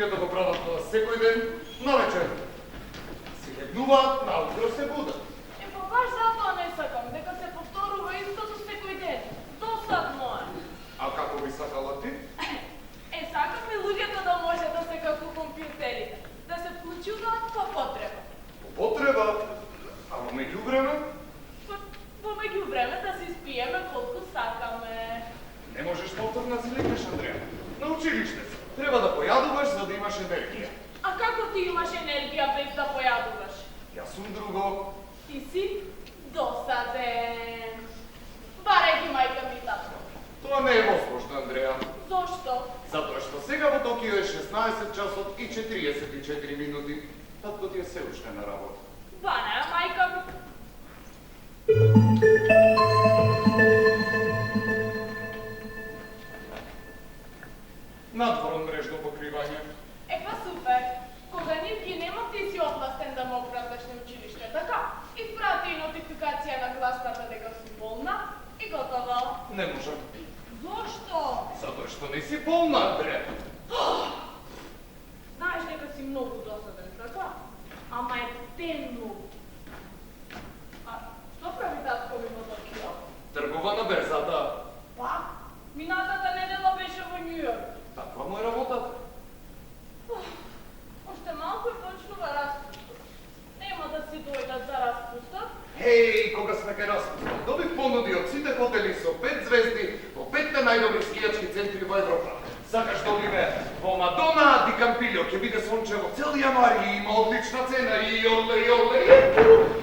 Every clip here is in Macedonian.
луѓето го прават тоа секој ден, навечер. Се легнуваат, наутро се будат. Па баш затоа не сакам, дека се повторува истото секој ден. Досадно е. А како би сакала ти? Сакаме луѓето да може да се како компјутерите, да се вклучуваат по потреба. По потреба? А во меѓувреме? Во меѓувреме да се испиеме колку сакаме. Не можеш повторно да си легнеш, Андреја. На училиште си. Треба да појадуваш за да имаш енергија. А како ти имаш енергија без да појадуваш? Јас сум друго. Ти си досаден. Барај ги мајка ми татко. Тоа не е возможно, Андреја. Зошто? Затоа што сега во Токио е 16 часот и 44 минути. Татко ти е се уште на работа. Бана, мајка ми. Надворно мрежно покривање. Па супер. Кога ние ги нема, ти си опластен да ме оправдаш на училиште, така? Испрати нотификација на гласната дека си болна и готово. Не можам. Зошто? Затоа што не си болна, Андреја. Знаеш дека си многу досаден, така? Ама е темно. А што прави татко ми во Токио? Тргува на берзата. Па, минатата недела беше во Њу Јорк. Таква му е работата. Оште малку и почнува распустот. Нема да си дојдат за распустот. Хеј, кога сме кај распустот, добив понуди од сите хотели со 5 звезди во 5 најдобри скијачки центри во Европа. Сакаш да одиме во Мадона ди Кампилјо, ќе биде сончево цел јануари и има одлична цена и оле.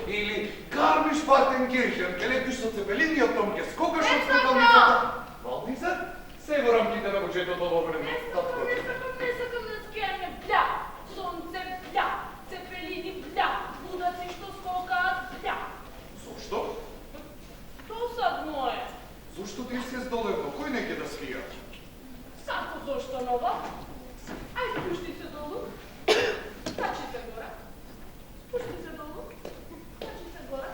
Или Гармиш-Партенкирхен, ке летиш со цепелини од том, ке скокаш од скокалницата. Валдизар? Се во рамките на буџетот во време. Не сакам на скијање, бля! Сонце, бля! Цепелини, бля! Лудаци што скокаат, бля! Зошто? Досадно е. Зошто ти се здолевно? Кој не ќе да скија? Сако зошто нова? Ај спушти се долу. Качи се горе. Спушти се долу. Качи се горе.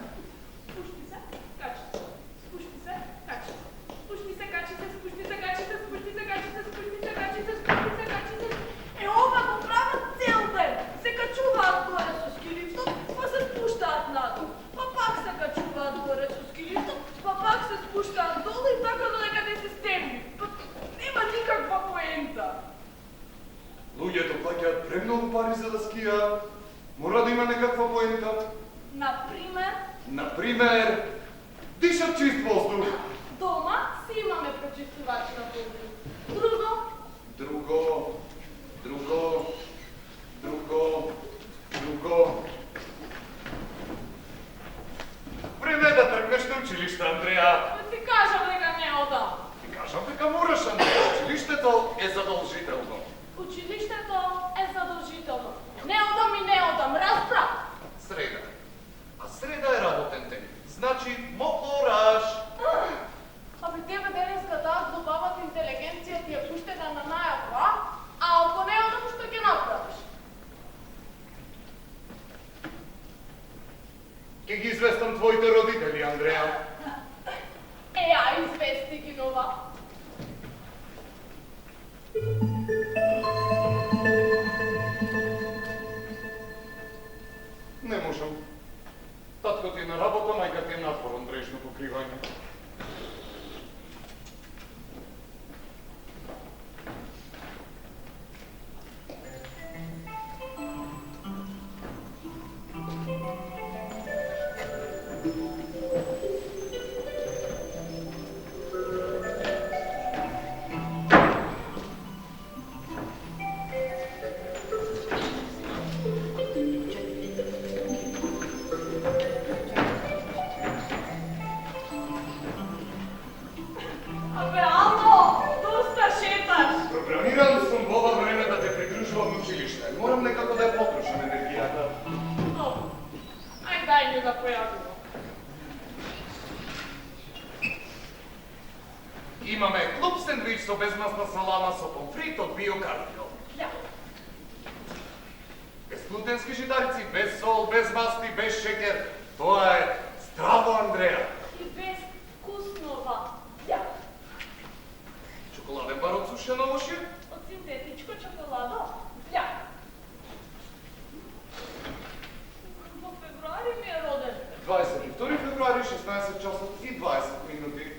Спушти се, качи се. Спушти се, качи се. Спушти се, качи се, спушти се, качи се, спушти се, качи се, спушти се, качи се, спушти се, качи се. Ова го прават цел ден. Се качуваат горе со скилифтот, па се спуштаат надолу. Па пак се качуваат горе со скилифтот, па пак се спуштаат долу и така додека не се стемни. Нема никаква поента. Луѓето плаќаат премногу пари за да скијаат. Мора да има некаква поента. Например, дишат чист воздух. Дома си имаме прочистувач на воздух. Друго. Време е да тргнеш на училиште, Андреја. Ти кажам дека не одам. Ти кажам дека мораш, Андреја. Училиштето е задолжително. Училиштето е задолжително. Не одам, разбра. Среда. А среда е работен ден. Значи, мораш. Абе тебе денеска таа глобалната интелигенција ти е пуштена на најава, а ако не одам, што ќе направиш? Ке ги известам твоите родители, Андреја. Ја извести ги нова. Не можам. Татко ти е на работа, мајка ти е надворно мрежно покривање. Имаме клуб сендвич со безмасна салама со помфрит од биокардио. Без глутенски житарици, без сол, без масти, без шекер. Тоа е здраво, Андреја. И без вкуснова. Чоколаден бар од сушено ошје? Од синтетичко чоколадо. Бля. 22 февруари, 16 часа и 20 минути.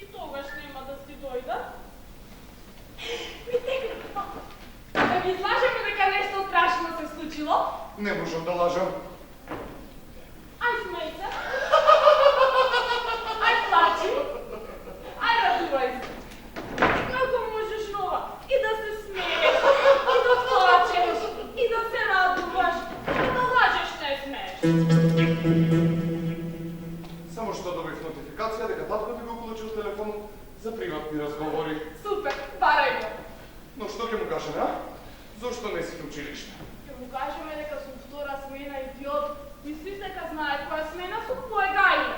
И тогаш нема да си дојдат. Видите, да ви излажеме дека нешто страшно се случило? Не можам да лажам. Ај смеј се. Ај плачи. Ај радувај се. Како можеш нова и да се смееш, и да плачеш, и да се радуваш, и да лажеш не смееш. Само што добив нотификација дека татко ти го получил телефон за приватни разговори. Супер, барај го. Но што ќе му кажеме, а? Зошто не си в училиште? Ќе му кажеме дека сум втора смена идиот. Мислиш дека знае која смена сум поегајле.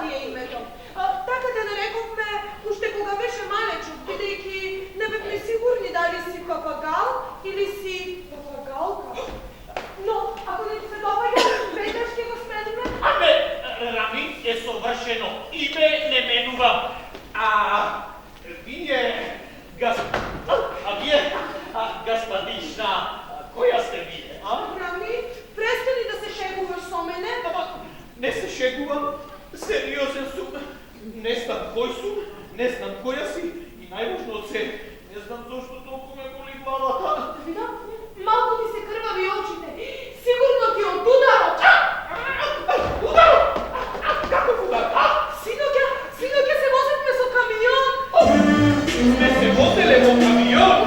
ти е името. Така да нарекохме, уште кога беше малечок, бидејќи не бевме сигурни дали си папагал или си папагалка. Но, ако не ти се допаѓа, веднаш ќе го смениме. Абе, Рами е совршено. Име не менувам. Вие, господишна, која сте вие, а? Рами, престани да се шегуваш со мене. Ама, не се шегувам, сериозен сум. Не знам кој сум, не знам која си и најважно од се, не знам зошто толку ме боли главата. Видам, малку ти се крвави очите. Сигурно ти од ударот. Удар! Каков удар? Синоќа се возевме со камион. Сме се возеле во камион?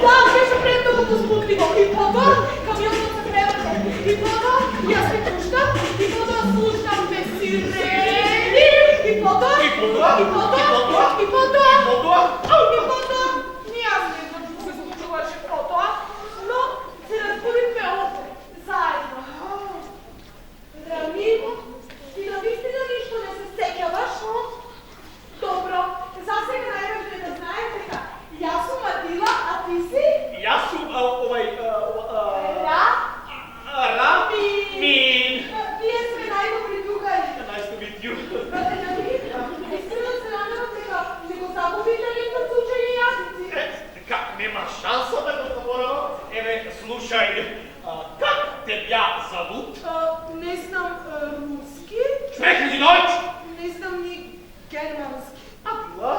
Да, беше премногу возбудливо. И потоа камионот се преврте. И потоа јас се пуштам, и потоа слушам сирени. И потоа, И потоа, не јас не знам што се случуваше потоа, но се разбудивме опet, заедно. Рами, ти навистина ништо не се сеќаваш? Добро, засега најважно е да знаеш дека јас сум Атила, а ти си? Јас сум Рамин. Вие сме најдобри другари. Nice to meet you. Рами, искрено се надевам дека не го загубите никаков случај и јазици. Как нема шанса да го заборавам? Еве, слушај, как те ја зовут? Не знам руски, Sprechen Sie Deutsch? не знам ни германски. Атила?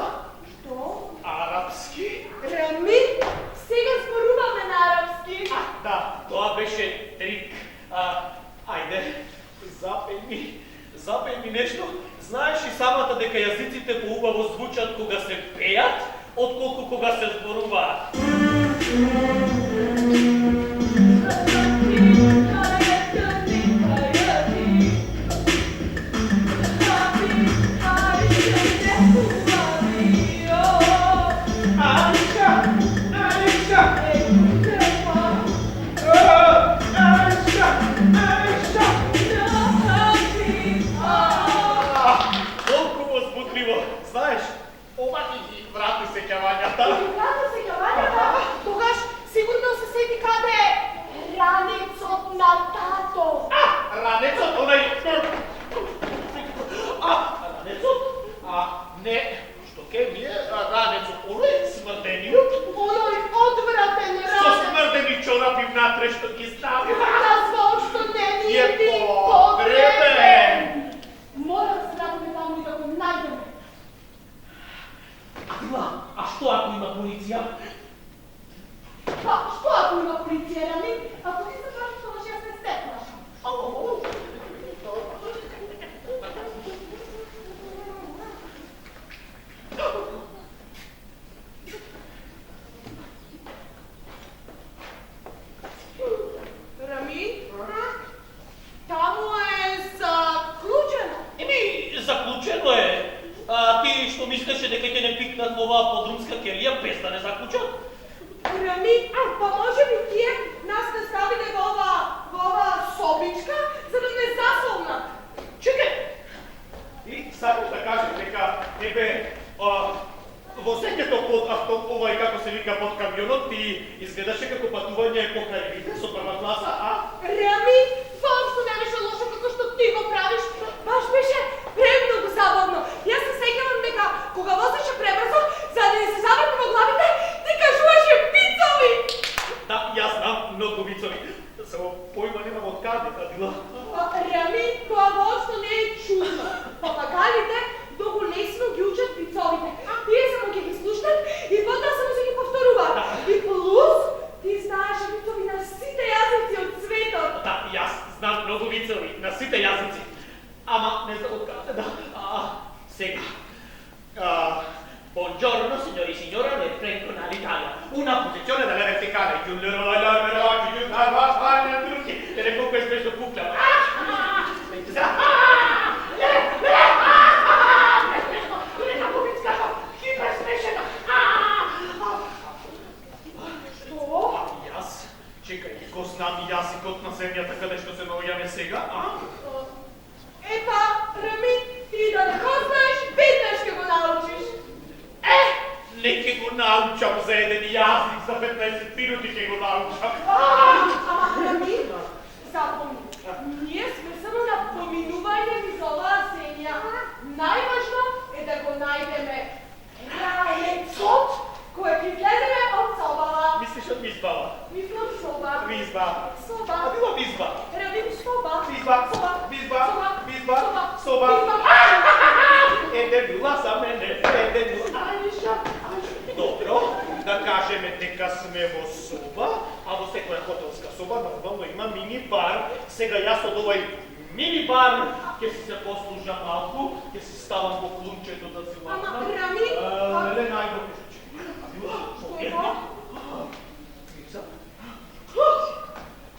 Што? Арапски? Рами, сега зборуваме на арапски. Да, тоа беше трик. Ајде, запеј ми нешто. Знаеш и самата дека јазиците поубаво звучат кога се пеат, отколку кога се зборуваат. Колку возбудливо. Знаеш, ова ги врати сеќавањата. Тогаш сигурно се сети каде е ранецот на тато. Ранецот, онај... Ранецот? Не, што ке ми е ранецот? Онај смрдениот? Оној одвратен Со ранец. смрдени чорапи внатре што ги стави. Да зошто не ни Е ти потребен. Мора да се вратиме таму и да го најдеме. Атила, а што ако има полиција? Па, што ако има полиција, Рами? Ако ти се прашуваш, јас не се прашам. Рами? Таму е заклучено. Заклучено е. Ти што мислеше дека ќе не пикнат во оваа подрумска келија без да не заклучат? Рами, па може би тие нас не ставиле во ова собичка, за да не засолнат. Чекај! И сакаш да кажеш дека тебе возењето под овај како се вика под камионот ти изгледаше како патување покрај рибите со прва класа, Рами, воопшто не беше лошо како што ти го правиш. Баш беше премногу забавно. Јас се сеќавам дека кога возеше пребрзо, за да не се заврне во главите, ти кажуваше вицови. Да, јас знам многу вицови. Само појма немам од каде, Адила. Рами, тоа воопшто не е чудно. Папагалите многу лесно ги учат вицовите. Тие само ќе ги слушнат и потоа само се ги повторуваат. И плюс, ти знаеш вицови на сите јазици од светот. Да, јас знам многу вицови на сите јазици. Ама не знам од каде, да. Сега. Buongiorno signori e signore, nel frenco all'Italia. Una posizione della verticale. Giullero la larva oggi, giullero la spagna tutti. E le con questo cuccia. Чекај, го знам и јас и кот на земјата каде што се наоѓаме сега, Епа, 10 minuti che го научам. Рамин, запомни, ние сме само на поминување низ оваа земја. Најважно е да го најдеме рајецот кој ќе излеземе од собава. Мислиш од мизбава? Мислам соба. Визба. Соба. А била визба? Рамин, соба. Визба. Соба. Визба. Соба. Визба. Соба. Соба. Визба. Еден била за мене, еден била. Ајша. Добро, да кажеме дека сме во соба, а во секоја хотелска соба нормално има мини бар. Сега јас од овај мини бар ќе си се послужам малку, ќе си ставам во клумчето да си лакнам. Ама, Рамин, Не најдо Што е тоа? кница.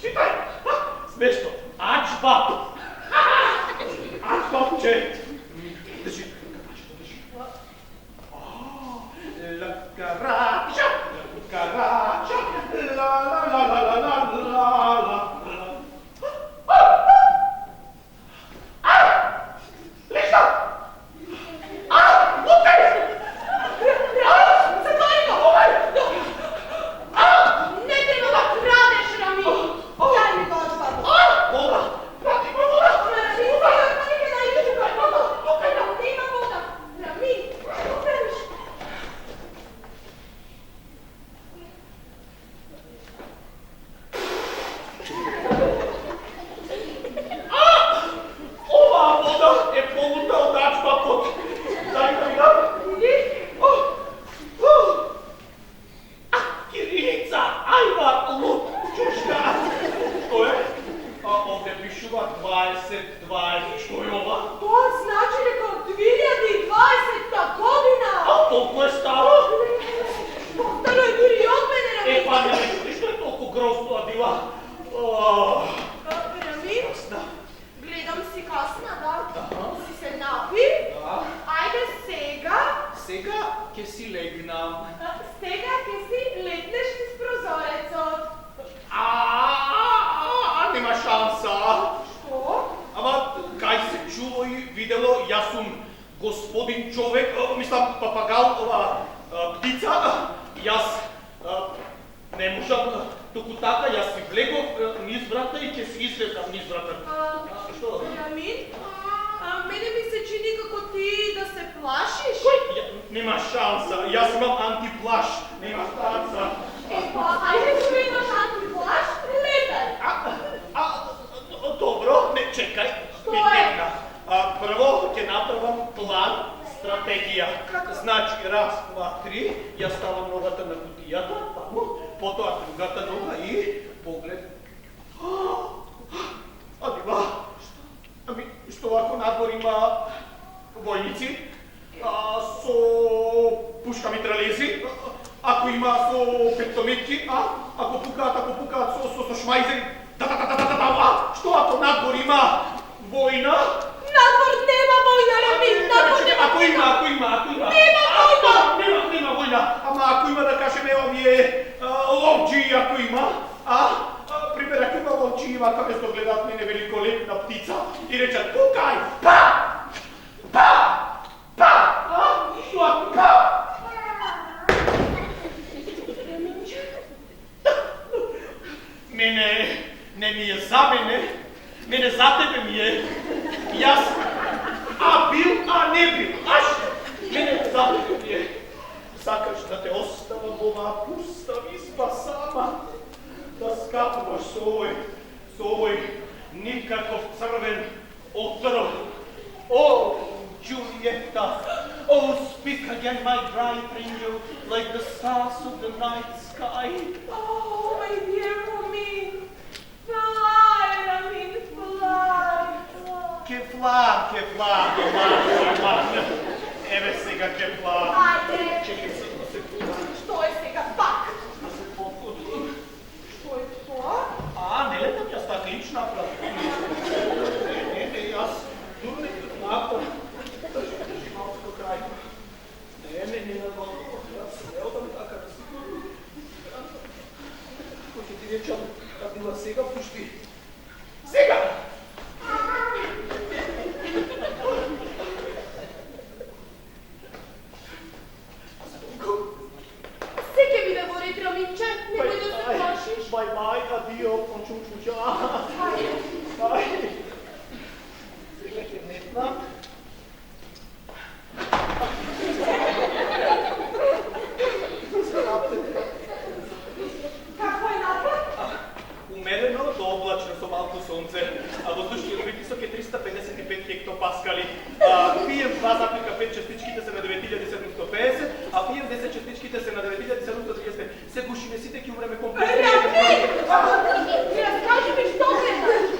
Читај! Смешно. Аџбаб. Аџбабче. Држи. La cucaracha, la la la la la la la la. Listo! Окей! Не треба да крадеш, Рамин! Дај ми тоа џбабо! Вода! Рамин, нема вода! Рамин, што правиш? Оваа вода е полута од аџбапот. Дај да видам. Кирилица, ајва, лут, чушка. Што е? Овде пишува 2020. Што е ова? Тоа значи дека од 2020 година! Толку е старо? Постаро е дури од мене, Рамин! Па не мислиш што е толку грозно била? Рамин, гледам си касна, да? Си се напи? Ајде сега, Сега ќе си легнам. сега ќе си летнеш низ прозорецот. Нема шанса. Што? Ама кај се чуло и видело, јас сум господин човек, мислам папагал, птица, јас не можам туку така, јас си влегов низ врата и ќе си излезам низ врата. Што? Рамин, мене ми се чини како ти да се плашиш. Нема шанса, јас имам антиплаш, нема шанса. Па, ајде што имаш антиплаш, летај. Добро, не чекај, Што ми е? текна. Прво ќе направам план, стратегија. Значи, раз, два, три, јас ставам ногата на кутијата, таму, потоа другата нога и поглед. Адива, ами, што ако надвор има војници, со пушка митралези, ако има со петометки, ако пукаат со шмајзери, што ако надвор има војна? Надвор нема војна, Рамин, надвор нема Ако има. Нема војна! Нема војна, ама ако има да кажеме овие ловџи, ако има, пример, ако има ловџи, има каде што гледаат мене великолепна птица и речат пукај, па! Што ако па? Не ми е за мене за тебе ми е. Јас бил, не бил. Мене за тебе ми е. Сакаш да те оставам во оваа пуста изба сама, да скапуваш со овој никаков црвен отров. О, Julieta, oh, speak again, my bright angel, like the stars of the night sky. Oh, my dear Рамин, fly, Рамин, fly. Кефлар, еве сега кефлар. Ајде. Чекай секунда. Што е сега пак? Што е тоа? Не летам јас така ич направо. Не, јас дурник направо. Држи малко до крај. Не, нормално. Јас не одам така да си. Кој ќе ти речам, да била сега пушти. Сега! Се ќе биде во ред, Раминче, не искали. Пием 2,5 частичките се на 9750, а пием 10 частичките се на 9735. Се гушиме сите ки умреме комплетно. Не разкажи ми що гледаш.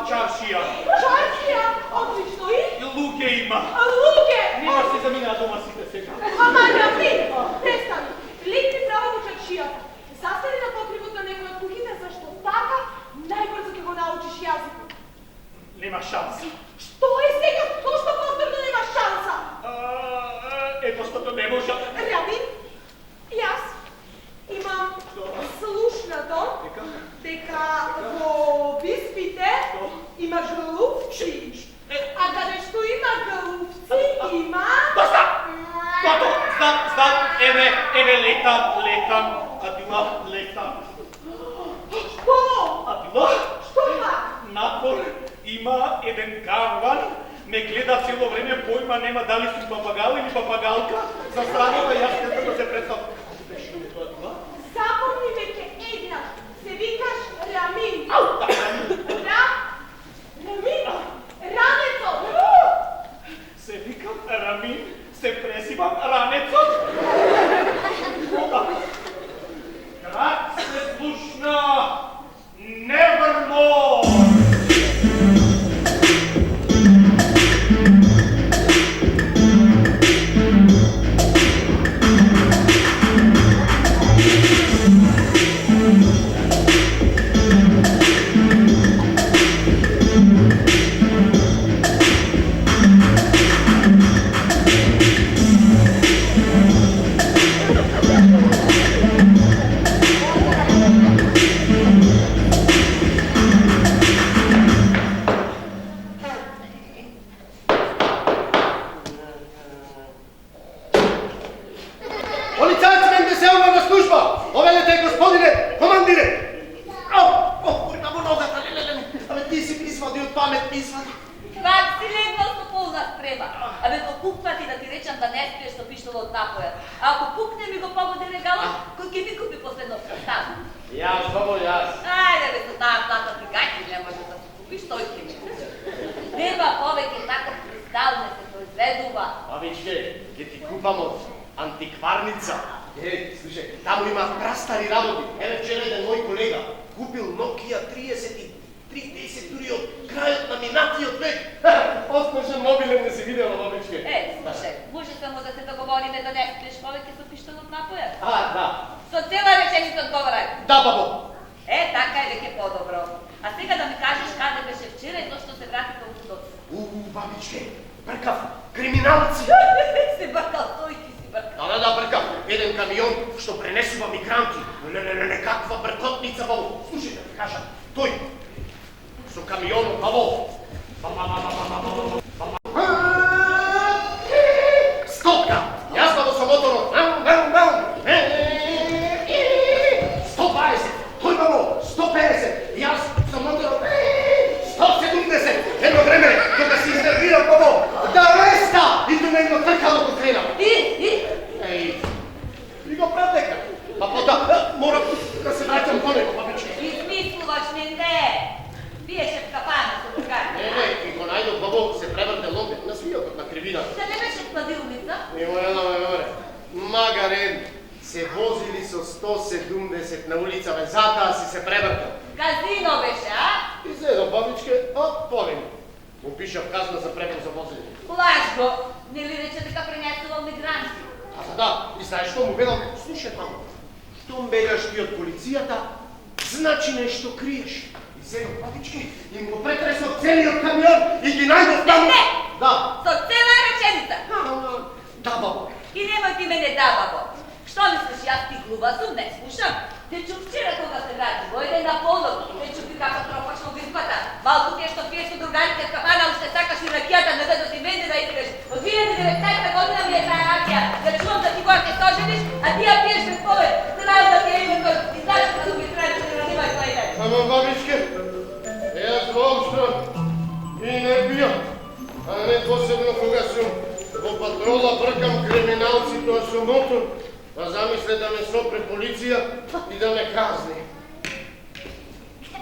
Чаршија. Чаршија, отлично и? И луѓе има. Луѓе! Нема си замина дома сите сега. Ама Рами, престани. Ликни право до чаршијата. Застави на покривот на некој од кухите, зашто така најбрзо ќе го научиш јазикот. Нема шанса. Што е сега? Зошто повторно нема шанса? Ето штото не може. Рами, јас имам слушнато дека во биспите има галувци. А да нешто има галувци, има... Доста! Знам, еве летам, летам. Што? Што има? Надвор има еден карван, ме гледа цело време, појма нема дали сум папагал или папагалка, за странова јас не да се представам. Запомни веќе еднаш, се викаш Рамин. Рамин, ранецот. Се викам Рамин, се презивам Ранецот. Крак се слушна, nevermore.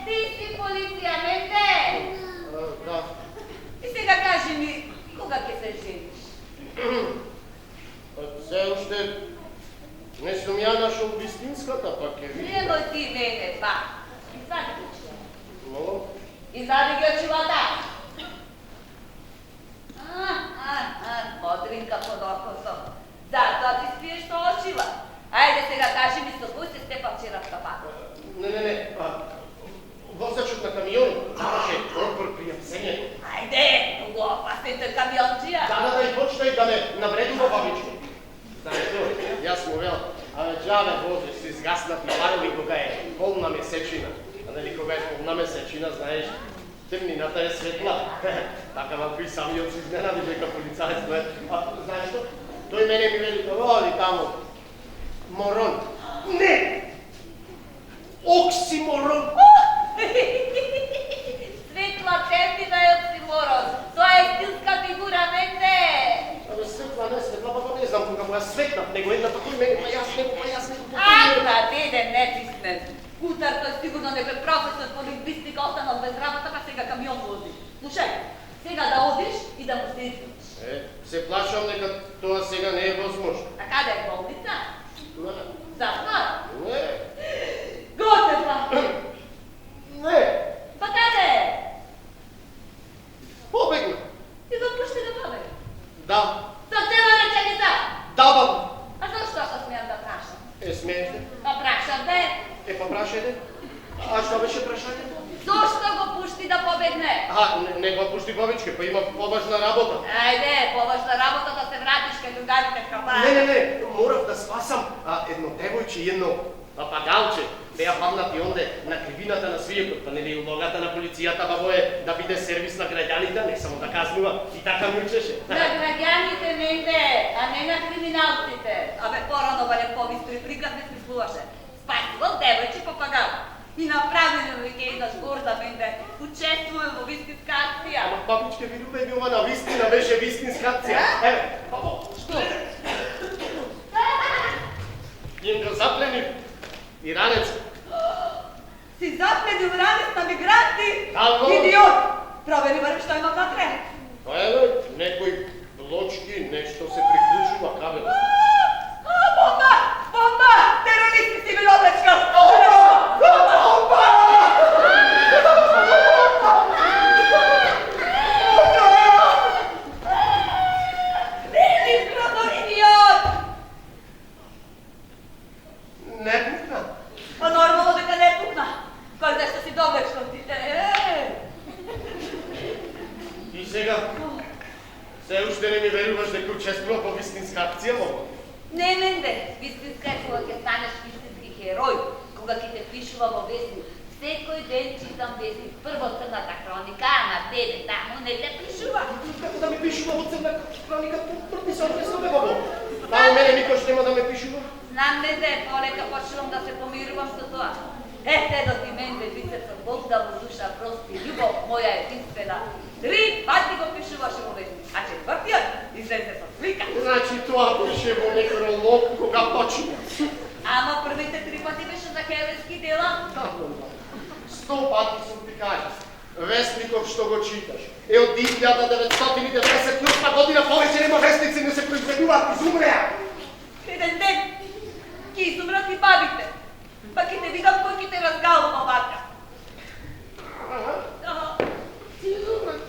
Ти си полиција, не те? И сега кажи ми, кога ќе се жениш? Все още не съм я нашъл вистинската, пак е видим. Немој ти мене, па. Извади ги очила. Но, Извади ги очилата. Модринка под окосом. Затоа ти спиеш со очила. Ајде сега кажи ми со кој се степа вчера в капака. не. Возачът на камион даваше отбор при апсението. Ајде, много опасните камиончија. Да, и почна и да ме навредува бабичко. Знаеш ли, јас му вел, джаве возиш с изгаснати парови кога е полна месечина. А нали кога е полна месечина, знаеш, темнината е светла. Така малко и самиот се изненади дека полицаец е. Знаеш што? Тој мене ми вели, оди тамо. Морон. Не! Оксиморон! Светла темнина е оксиморон. Тоа е стилска фигура, мене. Абе, светла, па не знам кога му ја светнат, него едната кој мене, па јас него. Деде, не писмен. Утар тој сигурно не бе професор по лингвистика, останал без работа, па сега камион вози. Слушај, сега да одиш и да му се извиниш. Се плашам дека тоа сега не е возможно. А каде е болница? Затвор? Не. Готева! Не. Па каде е? Побегна. Ти го пушти да побега? Да. Со цела реченица? Да, бабо. А зашто се смеам да прашам? Смееш ли? Па прашам те. Па прашајте. А што беше прашањето? Зошто го пушти да побегне? Не го пушти бабичке, па има поважна работа. Ајде, поважна работа да се вратиш кај другарите в капана. Не, морав да спасам едно девојче и едно папагалче. Беа паднати онде на кривината на свијекот, па нели улогата на полицијата бабо е да биде сервис на граѓаните, не само да казнува. И така мучеше. На граѓаните менде, а не на криминалците. Абе, порано вале повистри приказ не смислуваше. Спасувал девојче папагал. И направено веќе еднаш горда менде, учествувам во вистинска акција. Ама бабичке ви любеби, ова на вистина беше вистинска акција. Еве, бабо. Што? Им го заплени иранец. Си запленил ранец на мигранти? Ало? Идиот! Провери барем што има внатре. Еве, некои блочки, нешто се приклучува кабелот. Бомба! Терористи си ми облечка! Не пукна. Па нормално дека не пукна. Кој зашто си довлечкал ти? И сега, се уште не ми веруваш дека учествува во вистинска акција, момо? Не, менде, вистинска е кога ќе станеш вистински херој, кога ќе те пишува во вестник. Секој ден читам вестник, прво црната хроника, а на тебе таму не те пишува. Како да ми пишува во црна хроника, прописал пресове, бабо? Таму мене никош нема да ме пишува? Знам, менде, полека почнувам да се помирувам со тоа. Дедо ти менде, бицецот Бог да му душа прости, љубов моја единствена. 3 пати го пишуваше во вестник, а четвртиот излезе со слика. Значи тоа пише во некролог кога почина. Ама првите 3 пати беше за херојски дела. Тако, 100 пати сум ти кажа. Вестников што го читаш. Е од 1998 година повеќе нема вестници, не се произведуваат, изумреа. Еден ден ќе изумрат и бабите, па ќе те видам кој ќе те разгалува вака. Изумрат.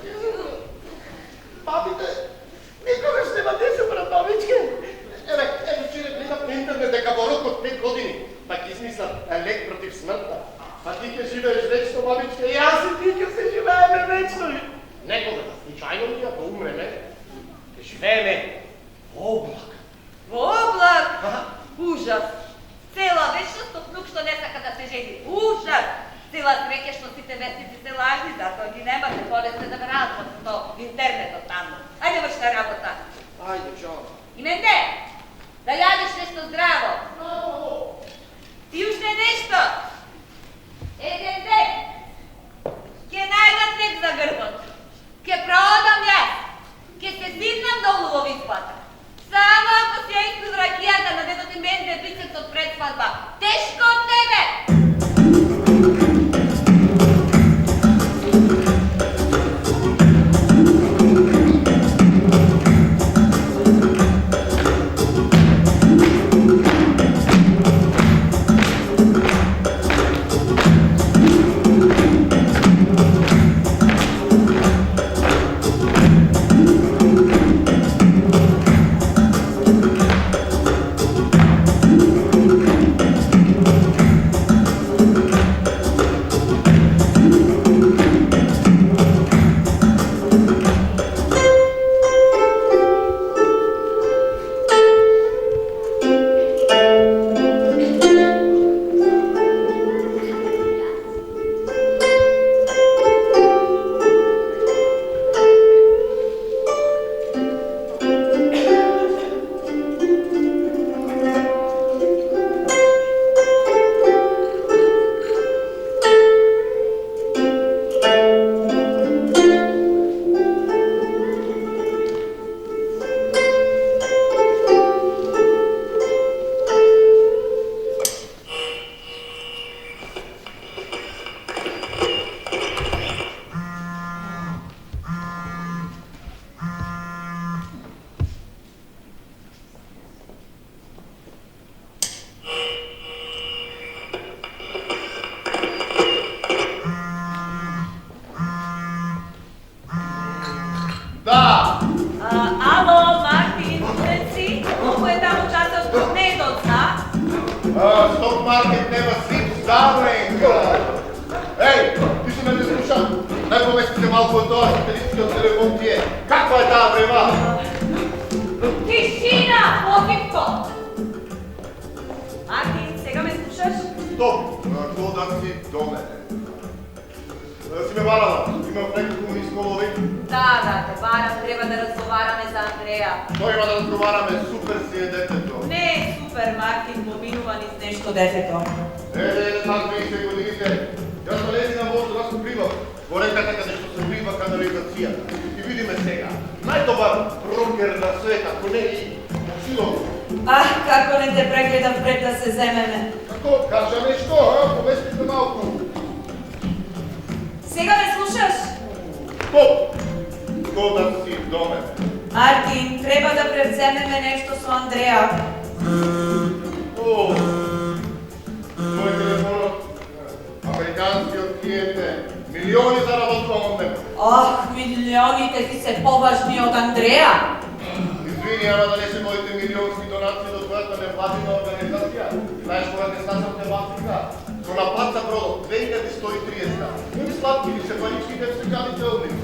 Бабите, никогаш нема да се бабичке. Еве, вчера гледам на интернет дека во рок од 5 години, па ќе измислат лек против смртта. Па ти ќе живееш вечно, бабичка, и јас и ти ќе се живееме вечно. Некога, случајно ли ако умреме, ќе живееме во облак. Во облак? Ужас! Цела вечност од внук што не сака да се жени. Ужас! Цела среќа што сите вестници се лажни, затоа ги немате, полесте да вераат во интернетот таму. Ајде вршна работа. Ајде, чао. И менде, да јадеш нешто здраво. И уште нешто. Еден ден, ќе најдат лек за грбот. Ќе проодам јас. Ќе се ситнам долу во виспата. Само ако си ја испил ракијата на дедо ти менде бицецот пред свадба. Тешко од тебе! супермаркет нема сип Дарленка. Ей, ти ще ме не слушам. Дай поместите малко от това сателитскиот телефон ти е. Каква е таа брема? Тишина, потипко! Марти, сега ме слушаш? Стоп, какво да си до мене? Да си ме барала, имам некакво мислови. Да, те барам, трябва да разговаряме за Андрея. Той има да разговараме, супер си е детето. Не е супер, Мартин, поминува ни с нещо детето. Знам 30 годините. Јас сме лези на воздух, да се прибав. Во реката каде што се прибва канализација. И видиме сега, најдобар рокер на свет, ако не и силово. Ах, како не те прегледам пред да се земеме. Како, кажа нешто, поместите малко. Сега ме слушаш? Стоп! Што да си до мене? Мартин, треба да превземеме нещо со Андрея. О, тој телефонот, американскиот клиент е, милиони заработувам од него. Ох, милионите ти се поважни од Андрея. Извини, ама да не се моите милионски донации до твојата невладина организација. Знаеш кога не станам в Африка? Со напад за продот 2130. Не ми сладки ли се паричките всекадите од нив?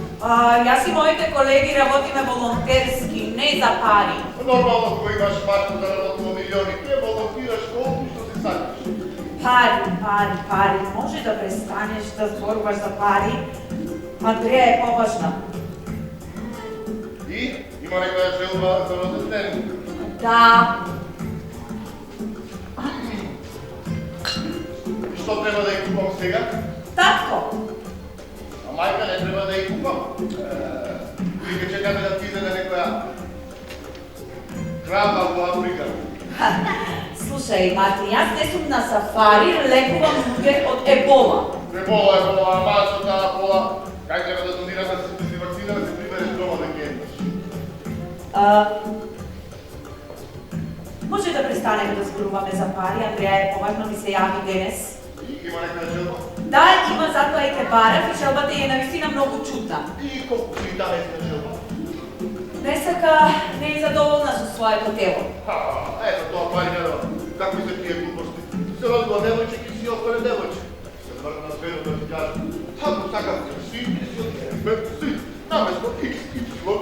Јас и моите колеги работиме волонтерски, не за пари. Нормално, кога имаш машта да работува милиони, ти волонтираш колку што се сакаш. Пари. Може да престанеш да зборуваш за пари? Андрея е поважна. И има некоја желба за роден ден. Да. И што треба да ја купам сега? Татко. А мајка не треба да ја купам. Или ке чекаме да ти изеде некоја крава во Африка. Слушај, Мартин, јас не сум на сафари, лекувам луѓе од ебола. Ебола, ама со таа пола, кај треба да донираш да си вакцина, да се прибереш дома да ги еднаш. Може да престанеме да зборуваме за пари, Андреја е поважно ми се јави денес. И има некоја желба? Да, има, затоа и те барав и желбата е навистина многу чудна. И колку си таа некоја желба? Не сака, не е задоволна со своето тело. Ето тоа пари не дава. Какви се тие глупости? Се родила девојче и си остане девојче. Се врна зверо да ти кажа. Ако сакав си си. Наместо XY.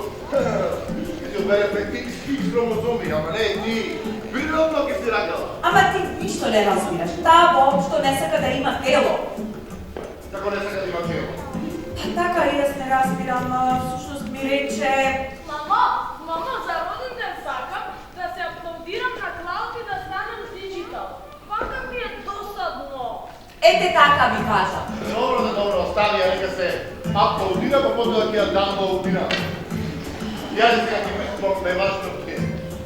Си одберевме XX хромозоми, ама не ти. Природно ке си ракала. Ама ти ништо не разбираш. Таа воопшто не сака да има тело. Како не сака да има тело? Така и јас не разбирам, всушност ми рече... Мамо, за роден ден сакам да се аплодирам на клауд и да станам диджитал. Вака ми е досадно. Ете така ми кажа. Добро, остави ја нека се аплодира, па потоа ќе ја даунлоудира. Јас сега ќе ме смокне важно ке.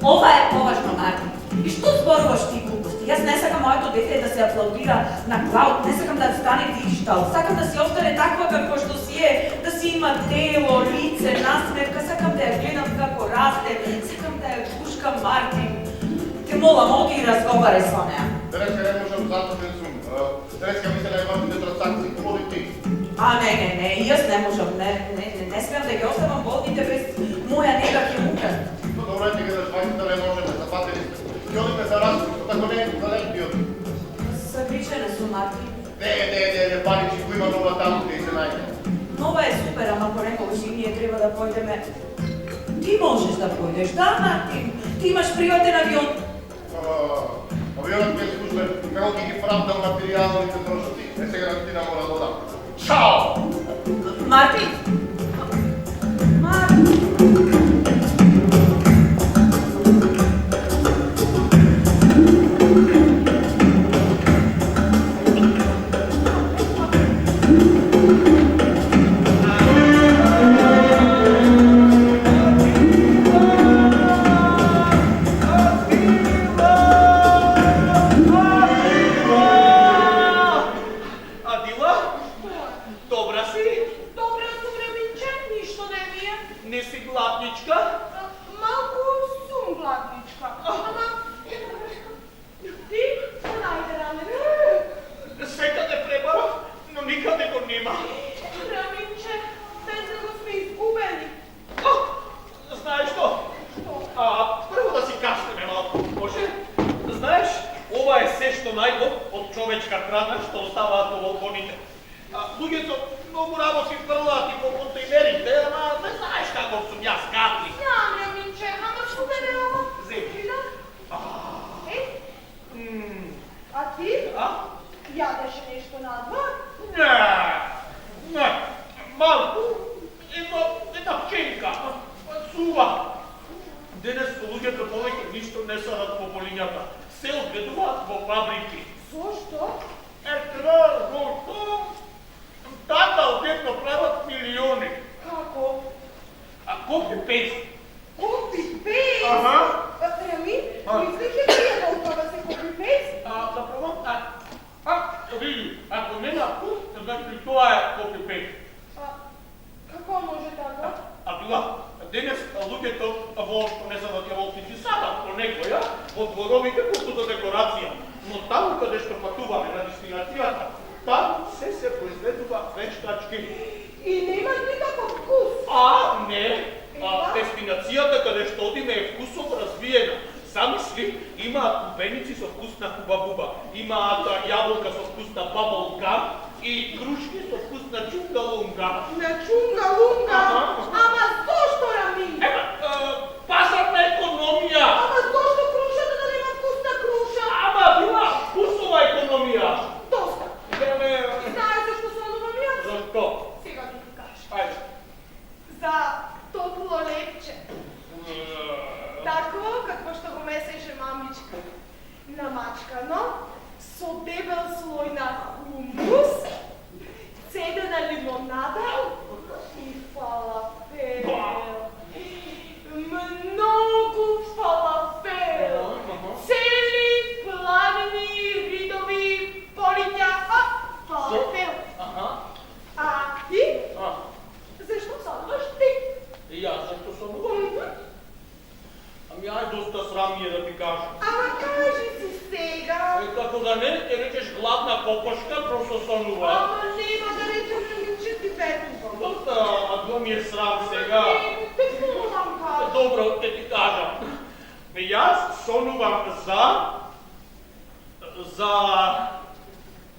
Ова е поважно, Мартин. И што зборуваш ти глупости? Јас не сакам моето дете да се аплодира на клауд, не сакам да стане диджитал. Сакам да си остане таква како што си е, да си има тело, лице, насмевка, сакам да ја гледам како расте, сакам да ја пушкам, Мартин. Те молам, оди и разговарај со неа. Денеска не можам затворен сум. Денеска ми се најважните трансакции, оди ти. Не, и јас не можам, не смеам да ги оставам болните без моја нега ќе умрат. Добре, ти ги да не можеме, запатени сте. Ќе одиме за разговор, како не е за лепиот. Сагричена сум, Мартин. Не паничи, кој има нова таму, ќе се најде. Нова е супер, ама понекогаш и ние треба да појдеме. Ти можеш да појдеш, да, Мартин? Ти имаш приватен авион. Авионот ми е службен, како ги правдам материјалните трошоци. Сега ти не мора да одам. Чао! Мартин! Ова е се што најдов храна што оставаат во вагоните. Луѓето многу работи фрлаат и по контейнерите, ама не знаеш како сум јас гадни. Знам, Раминче, ама што да не ова? Земи. Е? А ти? А? Јадеше нешто надвор? Не, малку, една пченка, сува. Денес луѓето повеќе ништо не садат по полињата, се одведуваат во фабрики. Зошто? Зошто? Тата одедно прават милиони. Како? А копи-пейст. Копи-пейст? Ага. Рами, мислиш ли ти да упава се копи-пейст? Да пробам, види, ако не на вкус, значи тоа е копи-пейст. Како може така? Тоа, денес луѓето во што не садат јаволци садат по некоја во дворовите како за декорација, но таму каде што патуваме на дестинацијата, таму се произведува вештачки. И немат никаков вкус? Не, дестинацијата каде што одиме е вкусово развиена. Замисли, имаат лубеници со вкус на хуба-буба, имаат јаболка со вкус на бабл-гам и крушки со вкус на чунга-лунга. На чунга-лунга? Ама зошто, Рами? Пазарна економија! Ама зошто крушата да нема вкус на круша? Ама била вкусова економија! Доста. Знаеш зашто сонувам јас? Зашто? Сега ти ти кажеш. Ајде. За топло лепче. Такво какво што го месеше мамичка. Намачкано, со дебел слој на хумус, цедена лимонада и фалафел. Многу фалафел. Цели плавни ридови полиња, фалафел. А ти? Зашто сонуваш ти? И јас зашто сонувам? Ами ај доста срам ми е да ти кажам. Ама кажи си сега. Како да не, ќе речеш гладна кокошка, просто сонува. Ама нема да речем че ти ветувам. Доста, тоа ми е срам сега. Те сонувам кажа. Добро, ќе ти кажам. Јас сонувам за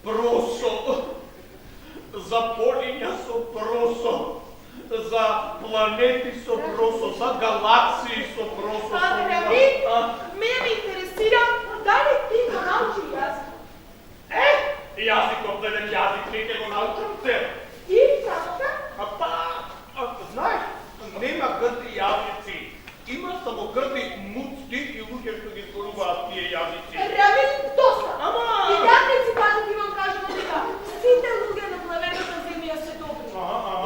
просо, за полиња со просо, за планети со просо, за галаксии со просо. Рами, мене ме интересира дали ти го научи јазик. Јазикот еден јазик, не ќе го научам се. И како? Знаеш, нема грди јазици. Има само грди муцки и луѓе што ги зборуваат тие јазици. Рами, доста. Ама! И јадници пати ти вам кажам дека сите луѓе на планетата Земја се добри.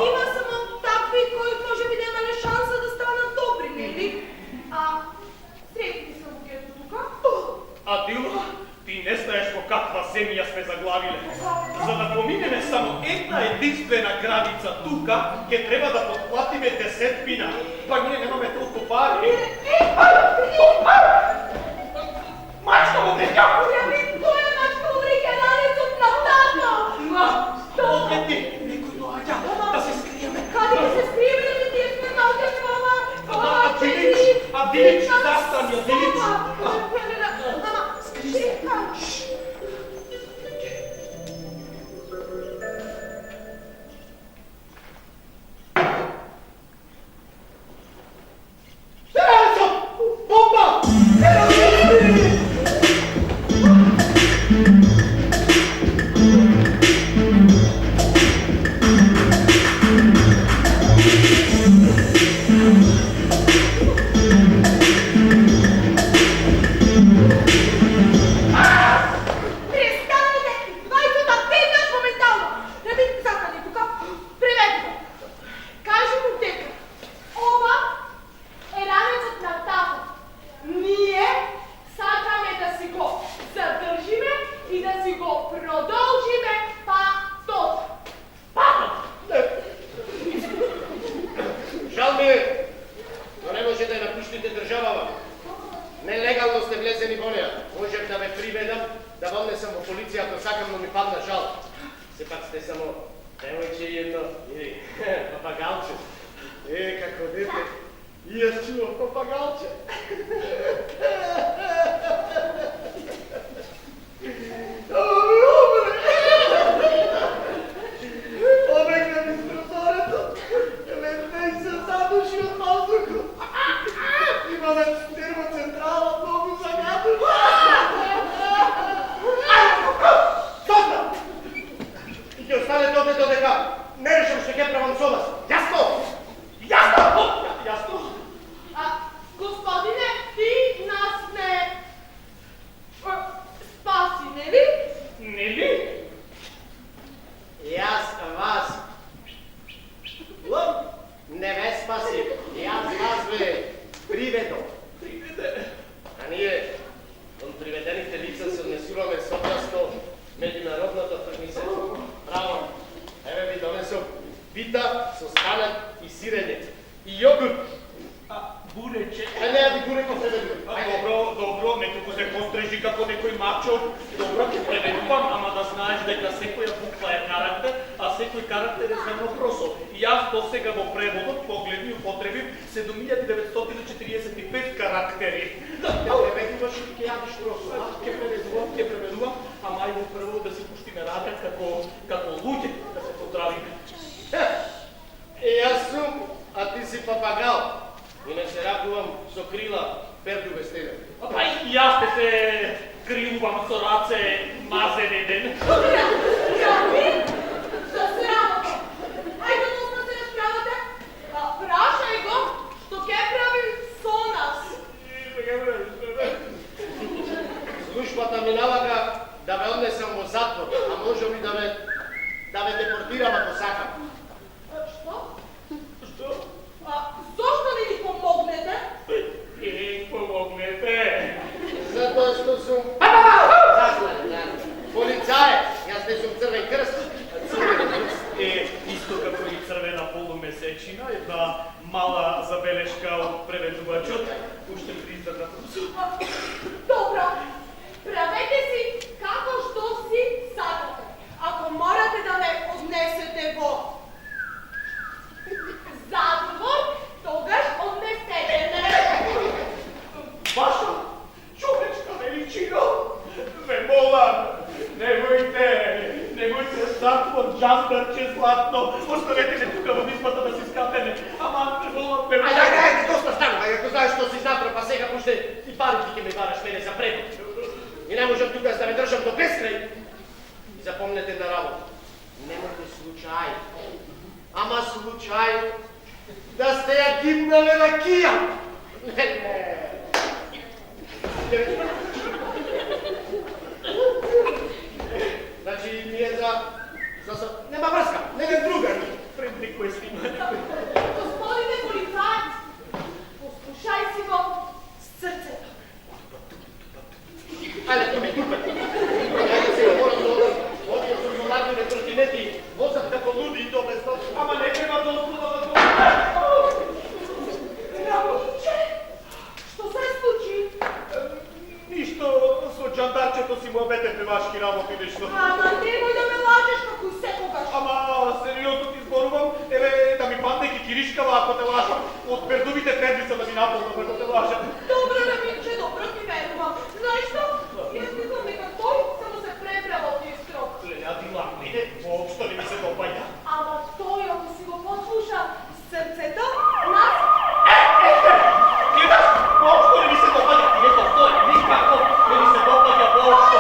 Има само такви кои може би немале шанса да станат добри, нели? Сретни се луѓето тука. Дила, ти не знаеш во каква земја сме заглавиле. За да поминеме само една единствена граница тука, ќе треба да подплатиме 10 пина. Па ние немаме толку пари. Мачка во врека! Рами, која мачка во врека? Ранецот на тато! Одвети, некој доаѓа, да се скриеме. Каде ќе се скриеме да тие сме наоѓаме ова Дилич, застани, Дилич. Ама, чека. Бомба! приведо. Приведе. А ние, от приведените лица се однесуваме согласно меѓународната организација. Браво! Еве ви донесов пита со станат и сирење. И јогурт. А бурече. А не, ви го преведувам. Добро, некако се пострежи како некој мачо. Добро, ќе преведувам, ама да знаеш дека секоја буква е карактер, а секој карактер е земнопросол. И јас досега во преводот погледни и употребив 7945 карактери. Ќе преведуваш и ќе јадиш просол. Ќе преведувам, ама ајде прво да се пуштиме рака како луѓе, да се поздравиме. Јас сум, а ти си папагал. Иначе ракувам со крила перду вестене. Па и јас ќе се крилувам со раце мазен еден. Јави? За срамота. Ајде да се расправате. Прашај го што ќе прави со нас. Службата ми налага да ме однесам во затвор, а може би да ме депортирам ако сакам. Што? Што? Зошто не ни помогнете? Помогнете. Затоа што сум полицаец. Јас не сум црвен крст. Исто како и црвена полумесечина, една мала забелешка од преведувачот, уште призна на Добро. Правете си како што си сакате. Ако морате да ме однесете во затвор, тогаш однесете ме. Ваша човечка величино, ве молам, немојте затвор, джамперче златно, оставете ме тука во избата да си скапеме, ама молам ме... Ајде, доста станува, ако знаеш што си натрапа сега, пуште и парите ќе ме бараш мене за превод. И не можам тука да ме држам до бескрај. И запомнете на работа. Немојте случај, ама случај да сте ја гибнале ракија. Не. Значи, ние нема врска, не друга ни. Пред никој си има. Господине полицаец, послушај си го с срцето. Ајде, ме тупат. Ајде се морам да одам со зонарните тротинети, возат како луди и до бездот. Ама не треба дозвола да го... Рамиче, што се случи? Ништо со джандарчето си му обете певашки работи нешто. Ама немој да ме лажеш како и секогаш. Ама сериозно ти зборувам, еве да ми падне кикиришкава ако те лажам, од пердувите пердица да ми наполнам ако те лажам. Добро, Рамиче, добро ти верувам. Знаеш што? Јас мислам дека тој само се пребра во тие строк. Леля дила, мене воопшто не ми се допаѓа. Ама тој, ако си го послуша срцето, нас... Гледаш, воопшто не ми се допаѓа, ти не повтори, никако не ми се допаѓа воопшто.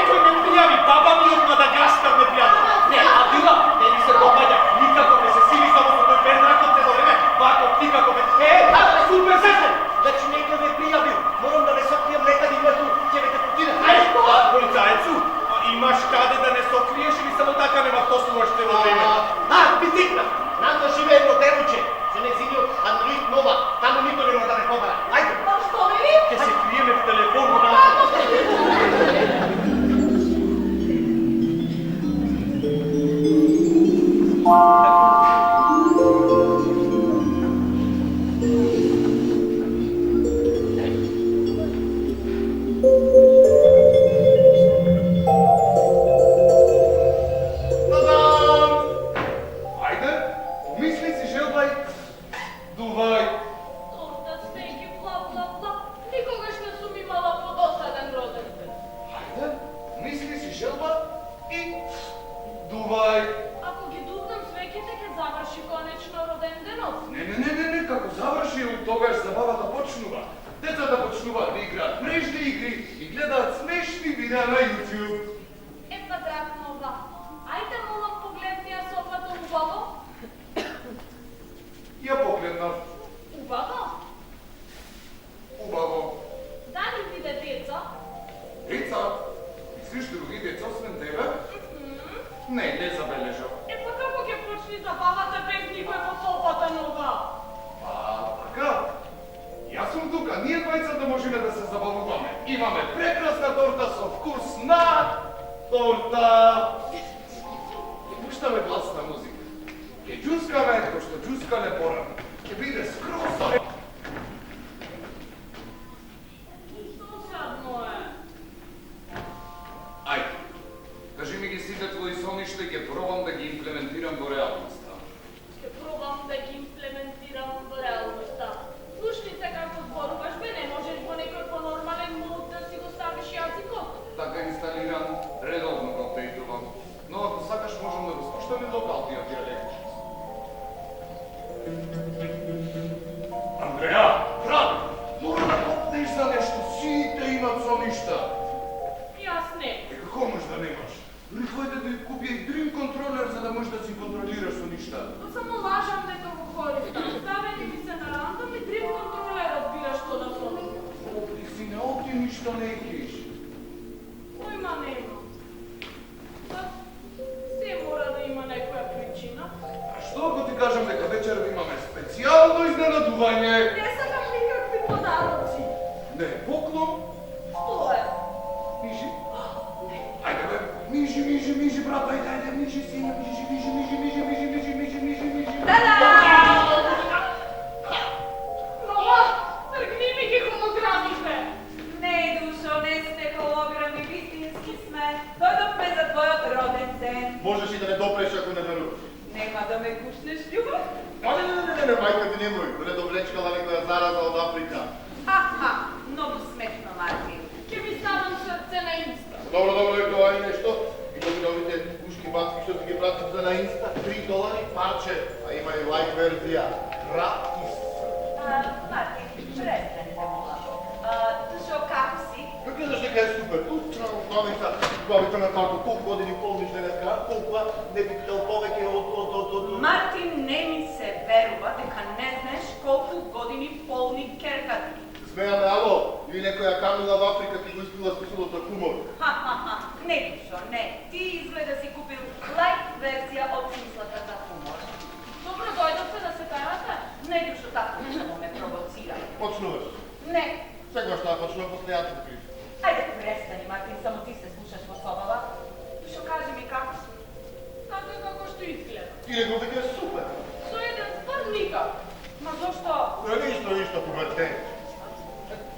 Кој ме пријави, баба ми од Мадагаскар ме пријави. Не, Адила, не ми се допаѓа, никако ме се сили само со тој пердракот цело време, вако, никако ме... Супер сесен! Значи некој ме пријавил, морам да ме сокријам некаде има ту, ќе ме депортира. Полицајецу, имаш каде да не сокриеш или само така нема послуваш цело време? Битикна! Нам да живее едно девојче, со незиниот Android Nova, таму никој нема да ме побара. Ајде! Па што ме ви? Ќе се криеме в телефон во нас. Ајде, помисли си, желбај. Дувај. Торта, стејки, бла, бла, бла. Никогаш не сум имала подосаден роден ден. Ајде, помисли си, желба и дувај. Ако ги дувнам свеќите, ќе заврши конечно роден денот. Не, како заврши, тогаш забавата почнува. Децата почнуваат да играат мрежни игри и гледаат смешни видеа на YouTube. Епа, драг нова, ајде молам погледни ја сопата убаво. Ја погледнав. Имаме прекрасна торта со вкусна торта. И пуштаме гласна музика. Ке џускаме, кој што џускале порано. Ке биде скроз. Досадно е. Ајде, кажи ми ги сите твои соништа и ќе пробам да ги имплементирам во реалноста. Ќе пробам да ги имплементирам во реалноста. Слушни се како зборуваш, бе не можеш во некој понормален мод да си го ставиш јазикот. Така инсталиран, редовно го апдейтувам. Но ако сакаш можам да го спуштаме локалниот дијалект. Андреја, брат, мора да попнеш за нешто, сите имат соништа. Јас не. Како можеш да немаш? Лихвајте да ја купи и Dream контролер за да можеш да си контролираш соништа. Но само лажам дека го користам. Ставени ми се на рандом и Dream контролерот бира што да сонам. Ти си не оти ништо не икиш. Појма нема. Па, се мора да има некоја причина. А што ако ти кажам дека вечер имаме специјално изненадување? Не сакам никакви подароци. Не, поклон, Што е? мижи. Ајде бе, мижи, брат, ајде, мижи, сине, мижи. Мама, тргни ми ги холограмите. Не, душо, не сте холограми, вистински сме. Дојдовме за твојот роден ден. Можеш и да не допреш ако не веруваш. Нема да ме кушнеш, љубов? Не, мајка ти немој, да не довлечкала некоја зараза од Африка. Ха, многу смешно, Мартин. Ќе ми ставам срце на инста. Добро, тоа е нешто. И да ги новите ушки бацки што ти ги пратим за на инста, $3 парче, а има и лайк верзија. Гратис. Мартин, престани да мола. Душо, како си? Как гледаш дека е супер? Главица на како, колку години полниш денеска, колку не би тел повеќе од... Мартин, не ми се верува дека не знаеш колку години полни керката. Смејаме, ало, или некоја Камила в Африка ти го испила списалото хумор. Не, душо, не. Ти изгледа си купил лайт верзија од смислата за хумор. Добро, дојдовте да се карате? Не, душо, тако само ме провоцирај. Почнуваш. Не. Сегаш таа почнува после јата да криш. Ајде, престани, Мартин, само ти се слушаш во собава. Душо, кажи ми како си. Така како што изгледа. Ти рекол дека е супер. Со еден стар никак. Ма зошто? Ништо, пубертен.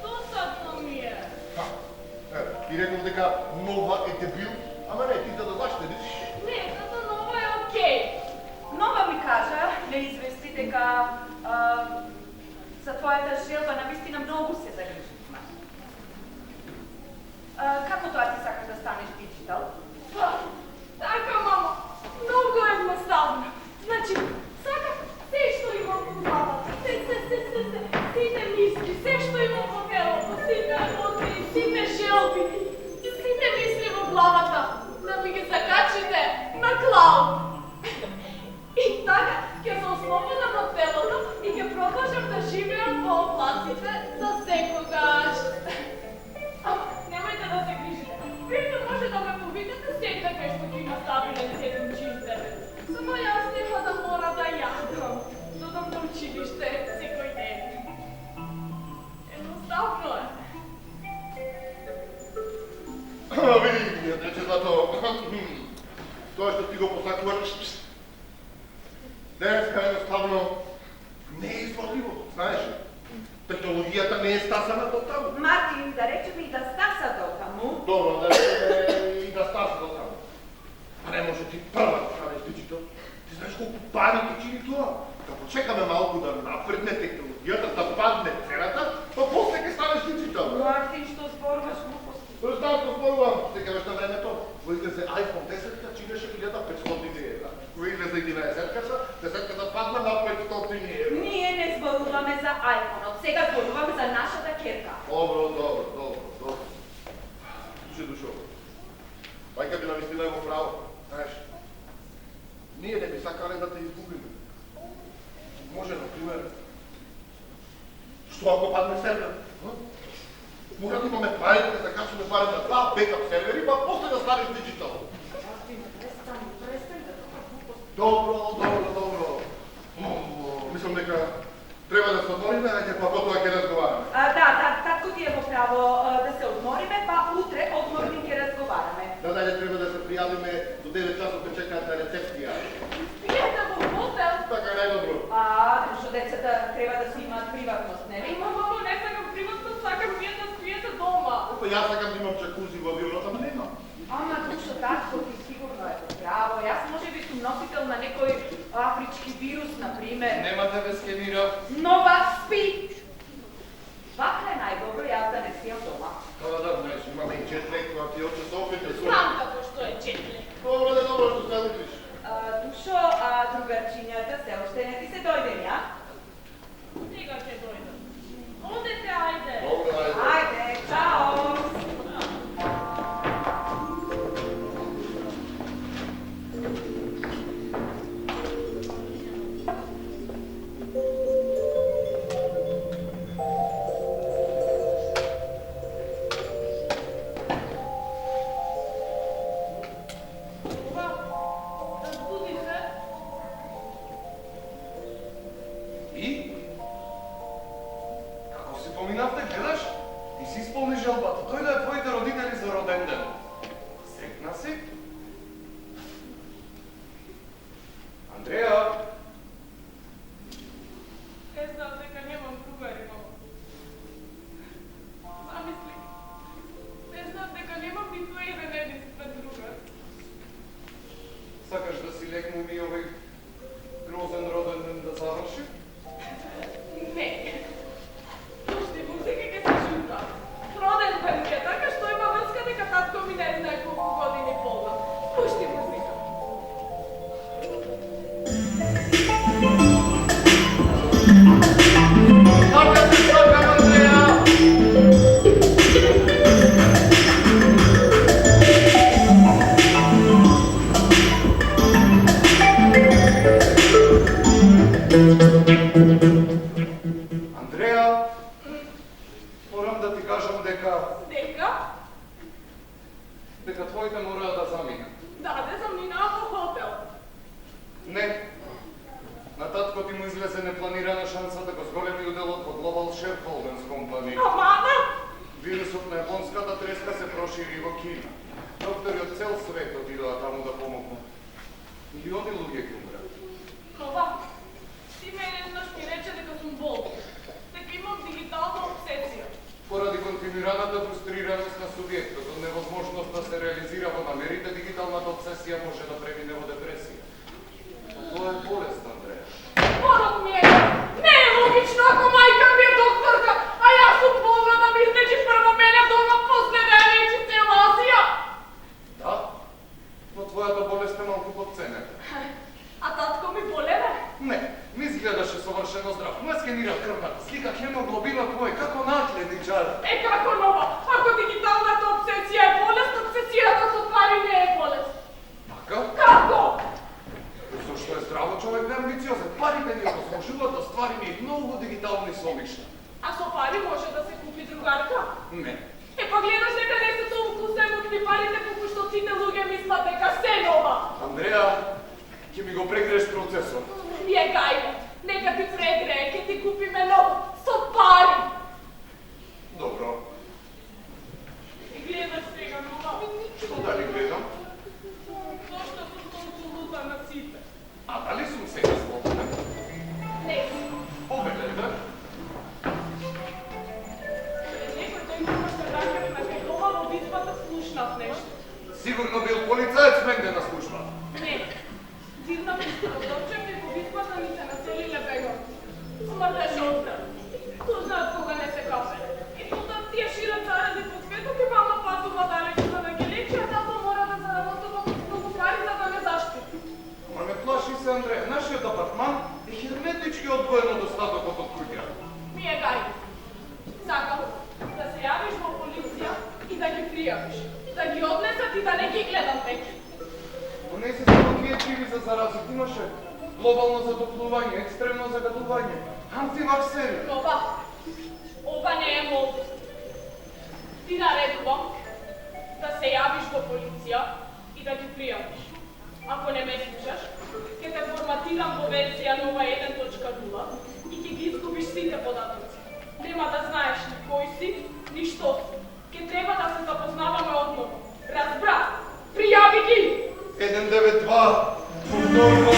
Досадно ми е. Ти рекол дека нова е дебил, ама не, ти за да заштедиш. Не, като нова е окей. Нова ми кажа, ме извести дека за твојата желба навистина многу се загриживме. Како тоа ти сакаш да станеш диджитал? Па, така, мамо. Многу едноставно. Значи, сакам се што имам во главата. Сите мисли, се што имам во телото, сите емоции, сите желби, сите мисли во главата, да ми ги закачите на клауд. И така ќе се ослободам од телото и ќе продолжам да живеам во облаците за секогаш. Ама, немојте да се грижите. Вие може да ме повикате секогаш кај што ќе има стабилен седумчи интернет. Само јас нема да мора да јадам. Додам до училиште секој ден. Едноставно е. Види, рече зато, тоа што ти го посакуваш, денеска едноставно не е изводливо, знаеш. Технологијата не е стасана до таму. Мартин, да речеме и да стаса до таму. Добро, да речеме и да стаса до таму. А не може ти прва да станеш диджитал. Ти знаеш колку пари ти чини тоа? Да почекаме малку да напредне технологијата, да падне цената, па после ќе станеш диджитал. Мартин, што зборуваш глупости? Знам што зборувам, сега веш на времето, кој излезе iPhone 10-ка, чинеше 1500 евра. Кој излезе 11-ката, 10-ката падна на 500 евра. Ние не зборуваме за iPhone-от, сега зборуваме за нашата керка. Добро. Слушај, душо, мајка би навистина е во право, знаеш. Ние не би сакале да те изгубиме. Може, например, што ако падне сервер? Мора да имаме парите да закачаме барем на 2 бекап сервери, па после да станеш диджитал. Мартин, престани да тоа глупости. Добро. Мислам дека Треба да се отвориме, ајде па потоа ќе разговараме. Татко ти е во право да се одмориме, па утре одморни ќе разговараме. Надале треба да се пријавиме до 9 часот да чекаат на рецепција. Спиете во хотел. Така најдобро. Што децата треба да си имаат приватност, нели? Мамо, не сакам приватност, сакам вие да спиете дома. Па јас сакам да имам джакузи во авионот, ама нема. Ама душо, татко ти сигурно е право. Јас може би сум носител на некој афрички вирус, например. Нема да ве скенирам. Нова спи! Вака е најдобро, јас да не спијам дома. Кога да знаеш, имаме и четлек, кога ти оче се опите со. Знам како што е четле. Добро што се утриш. Душо, другарчињата се уште не ти се дојден, ја? Сега ќе дојдам. Одете, ајде. Добро, ајде. Ајде, чао! Разбуди се. И? Како си поминавте, гледаш? Ти си исполни желбата. Дојде твоите родители за роден ден. Срекна си? Андреја? Не знам дека немам другари, мамо. Замисли. Не знам дека немам ниту еден единствен другар. Сакаш да си лекнем и овој грозен роден ден да заврши? Не. Пушти музика ќе се шута. Роден ден ми е, така што има врска дека татко ми не знае колку години полна. Пушти музика. Така се сакам, Андреја! Андреја, морам да ти кажам дека твоите мора да заминат. Даде заминаа во хотел. Не. На татко ти му излезе непланирана шанса да го зголеми уделот во Global Shareholders Company. Амана? Вирусот на јапонската треска се прошири во Кина. Доктори од цел свет отидоа таму да помогнат. Милиони луѓе ги умрат. Нова, ти мене еднаш ми рече дека сум болна. Дека имам дигитална обсесија. Поради континуираната фрустрираност на субјектот од невозможност да се реализира во намерите, дигиталната обсесија може да премине во депресија. Тоа е болест, Андреја. Порок ми е. Не е логично ако мајка ми е докторка, а јас сум болна да ми излечи прво мене дома, после да ја лечи цела Азија. Да, но твојата болест е малку подценета. А татко ми болеме? Не, ми изгледаше совршено здрав. Му е скенирал крвната слика, хемоглобина твој, како наследничар. Е како нова? Ако дигиталната обсесија е болест, обсесијата со пари не е болест. Така? Како? Зашто е здраво човек не амбициозен. Парите ни овозможуваат да ствариме и многу дигитални солишта. А со пари може да се купи другарка? Не. Е па гледаш дека не се толку семокни парите, колку што сите луѓе мислат дека се нова. Андреја, ќе ми го прегреш процесор. Вие гајде, нека ти прегрее, ќе ти купиме нов со пари. Добро. Гледаш сега нова. Што дали гледам? Зошто сум толку лута на сите? А дали сум сега слободен? Не си. Повелете. Некој ден имаше ракет на кај дома во битвата слушнав нешто. Сигурно бил полицаец менде на служба. Не. Дирнав изпродочем и во битвата ни се населиле бегот. Смрдеше оттам. Ко знаат кога не се капе. И тука тие шират заради по светот и мама патува далеку за да ги лечи, а тато мора да заработува многу пари за да не заштити. Ама не плаши се, Андреја. Нашиот апартман е херметички одвоен од остатокот од куќа. Ми е гајде. Сакам да се јавиш во полиција и да ги пријавиш. Да ги однесат и да не ги гледам веќе. Но не се само тие криви за заразот. Имаше глобално затоплување, екстремно загадување, антиваксери. Нова, ова не е молбост. Ти наредувам да се јавиш во полиција и да ги пријавиш. Ако не ме слушаш, ќе те форматирам во версија нова 1.0 и ќе ги изгубиш сите податоци. Нема да знаеш ни кој си, ни што си. Ке треба да се запознаваме одново. Разбра, пријави ги! 192, повторно.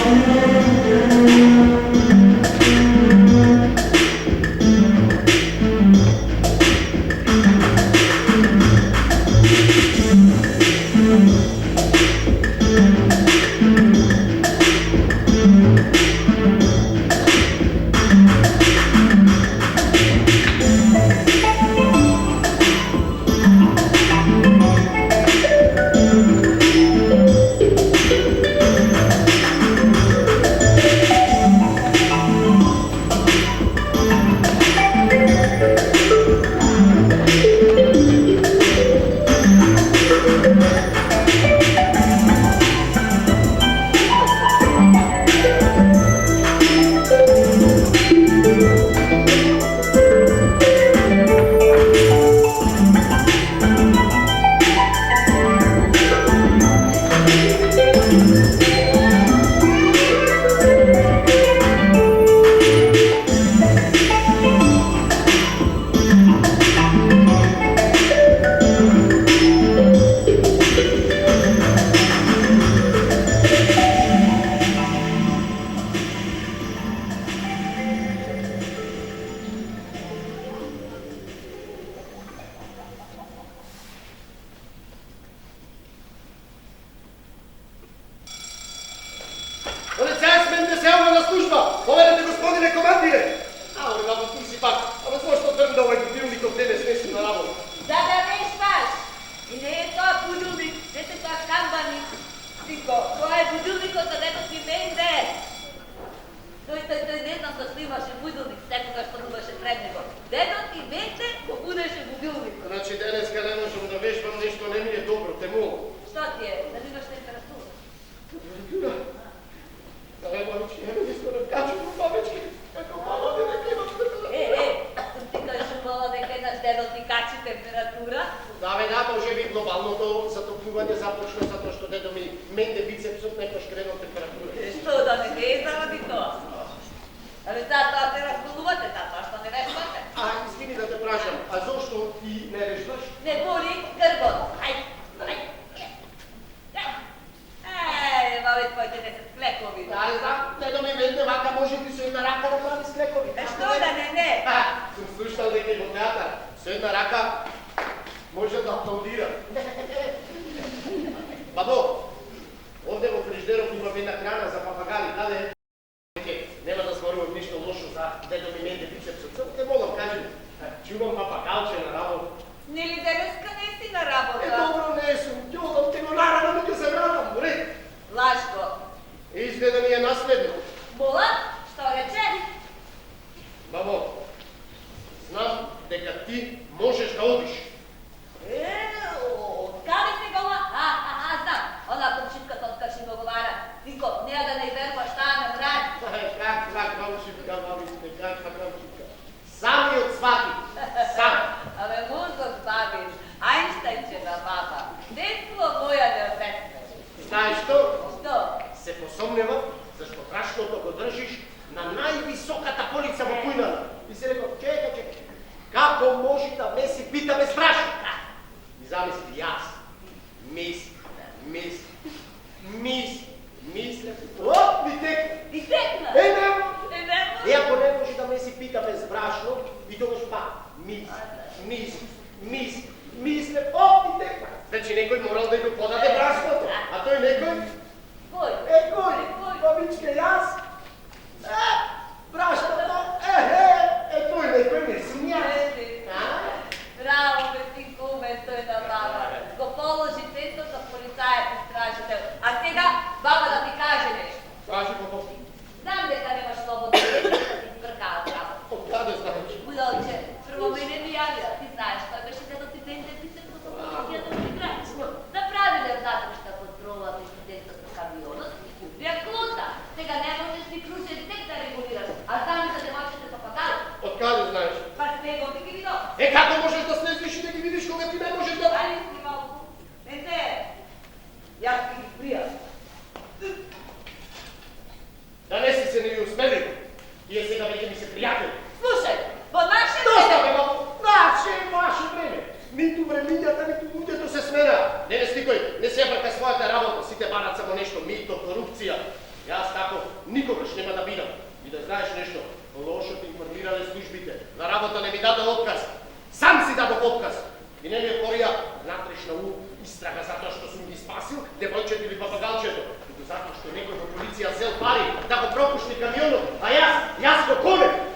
Полицајсмен не се јавува на служба! Поведете, господине командире! Ауре, баба, ти си пак. Абе, зошто тврдо овај будилникот тебе смеси на работа? За да не спаш. И не е тоа будилник, не се тоа камбаник. Сико, тоа е будилникот за дето си менде. Тој не знам зашто имаше будилник, секогаш што имаше пред него. Дето ти менде го будеше будилникот. Значи, денеска не можам да вежбам нешто, не ми е добро, те молам. Што ти е? Да имаш температура? Абе, бабички, еме ми сме качено, бабички. Како мало не имам температура. Съм ти кажувала дека еднаш дедо ти качи температура. Да, може би глобалното затоплување започна затоа што дедо ми менде бицепсот некош кренал температура. Што да не е заради тоа? Абе, затоа те разболувате, затоа што не вежбате. Извини да те прашам, а зошто ти не вежбаш? Не боли грбот. Ај. Бабе, твоите 10 клекови. Да, знам, дедо ми менде вака може би со една рака да прави с клекови. Што да не? Сум слушал дека во театар со една рака може да аплаудира. Бабо, овде во фриждерот имам една храна за папагали, даде нема да зборувам ништо лошо за дедо ми менде бицепсот. Само те молам, кажи, чувам папагалче на работа. Нели денеска не си на работа? Добро не сум, ќолам те го наравам дека се радам, ред. Лашко. Изгледа ми е наследно. Мола? Што рече? Бабо, знам дека ти можеш да одиш. Откаде се гола? Знам. Она комшитката откаши го говора. Вико, неа да не вербаш таа на мрак. Как комшитка, бабичке, как комшитка. Самиот свати, сам. Абе, музо бабиш. Ајнштајче на баба. Детство моја не отвесташ. Знаеш што? Што? Се посомнева, зашто брашното го држиш на највисоката полица во кујнана. И се рекол, чекай. Како може да ме си пита без брашно? И замисли, јас. Мислев. Оп, ми текна. Ти текна? Немо. Немо? Ако не може да ме си пита без брашно, и тогаш пак. Мислев. Оп, ми текна. Значи некој морал да го подаде брашното. А тој некој? Кој? Кој? Бабичке, јас. Брашното. Тој некој не сум јас. Браво, бе ти куме, тој на баба. Го положи центот за полицајот истражител. А сега баба да ти каже нешто. Кажи го, бабо. Знам дека немаш слободно време да ти збркаат работа. Откаде знаеш? Будалче, прво мене ми јавија. Ти знаеш, тој беше дето ти менде ти се протоколија да го играеш. Направиле внатрешна контрола при студентот на камионот и купија клута. Сега не можеш ни кружен тек да регулираш, а сами за девојчите папагали. Откаде знаеш? Па снегот ти ги видов. Како можеш да слезеш и да ги видиш кога ти не можеш да... Али си малку. Не. Јас ти ги пријам. Да не си се не усмелил. Тие сега веќе ми се пријатели. Слушај, службите. На работа не ми даде отказ. Сам си дадох отказ. И не ми отворија натрешна истрага за тоа што сум ги спасил девојчето или папагалчето. Туку затоа што некој во полиција зел пари да го пропушти камионот, а јас го конем.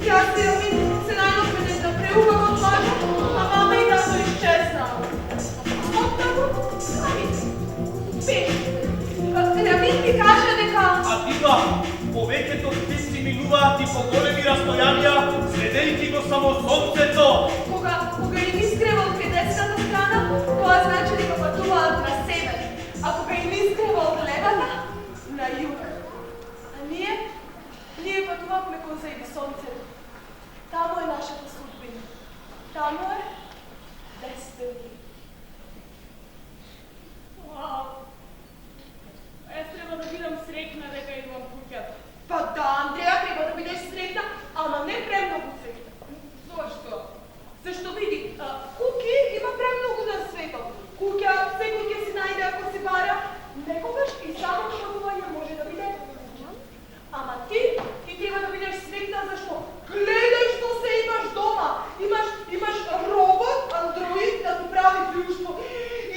Jaz se Ramin se najbolj ne da preuga kot laža, a mama i tako iščezla. Ние пътувахме кон заиди слънцето. Тамо е нашата судбина. Тамо е Destiny. Вау! Аз трябва да бидам срекна дека имам куќата. Па да, Андрея, треба да бидеш срекна, ама не премногу срекна. Зошто? Зашто види, куки има премногу на светот. Куќа, секој ќе си најде ако се бара. Некогаш и самото пътување може да биде. Ама ти треба да бидеш срекна, зашто гледај што се имаш дома. Имаш робот, андроид да ти прави плюшко.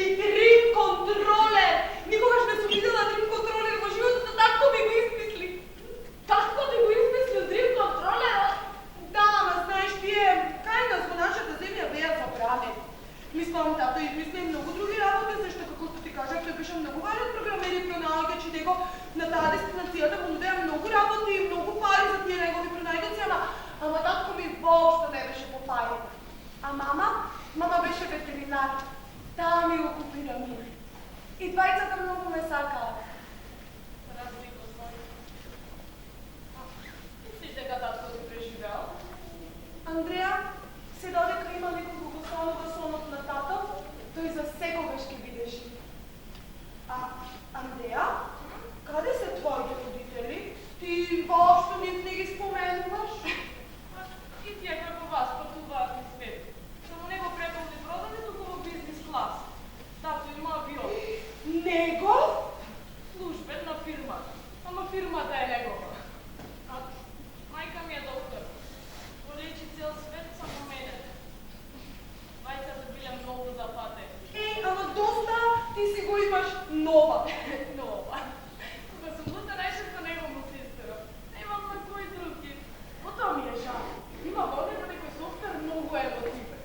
И дрим контролер. Никогаш не сум видела дрим контролер во животот, татко ми го измисли. Татко ти го измислил дрим контролерот? Да, ама знаеш, тие кај нас во нашата земја беа забранени. Мислам, тато измисли многу други работи, зашто како што ти кажав, тој беше многу важен програмер и пронајгач и него на таа дестинацијата му нудеа многу работи и многу пари за тие негови пронајгаци, ама татко ми воопшто не беше по пари. А мама беше ветеринар. Таа ми го купи Рамир. И двајцата многу ме сакаа. Разлика свој. Мислиш дека татко ти преживеал? Андреа, се додека има некој благословно во сонот на тато, тој за секогаш ќе биде жив. А, Андреа, каде се твоите родители? Ти воопшто нив не ги споменуваш? И тие како вас патуваат низ свет. Само него преполни бродови туку во бизнис клас. Тато има авион. Него? Службена фирма. Ама фирмата е негова. А мајка ми е доктор. Полечи цел свет само мене. Двајцата биле многу запатени. Ама доста ти си го имаш нова. Нова. Кога сум бута најше со него му сестра. Немам на кој други. Потоа ми е жал. Има во него некој софтвер многу емотивен.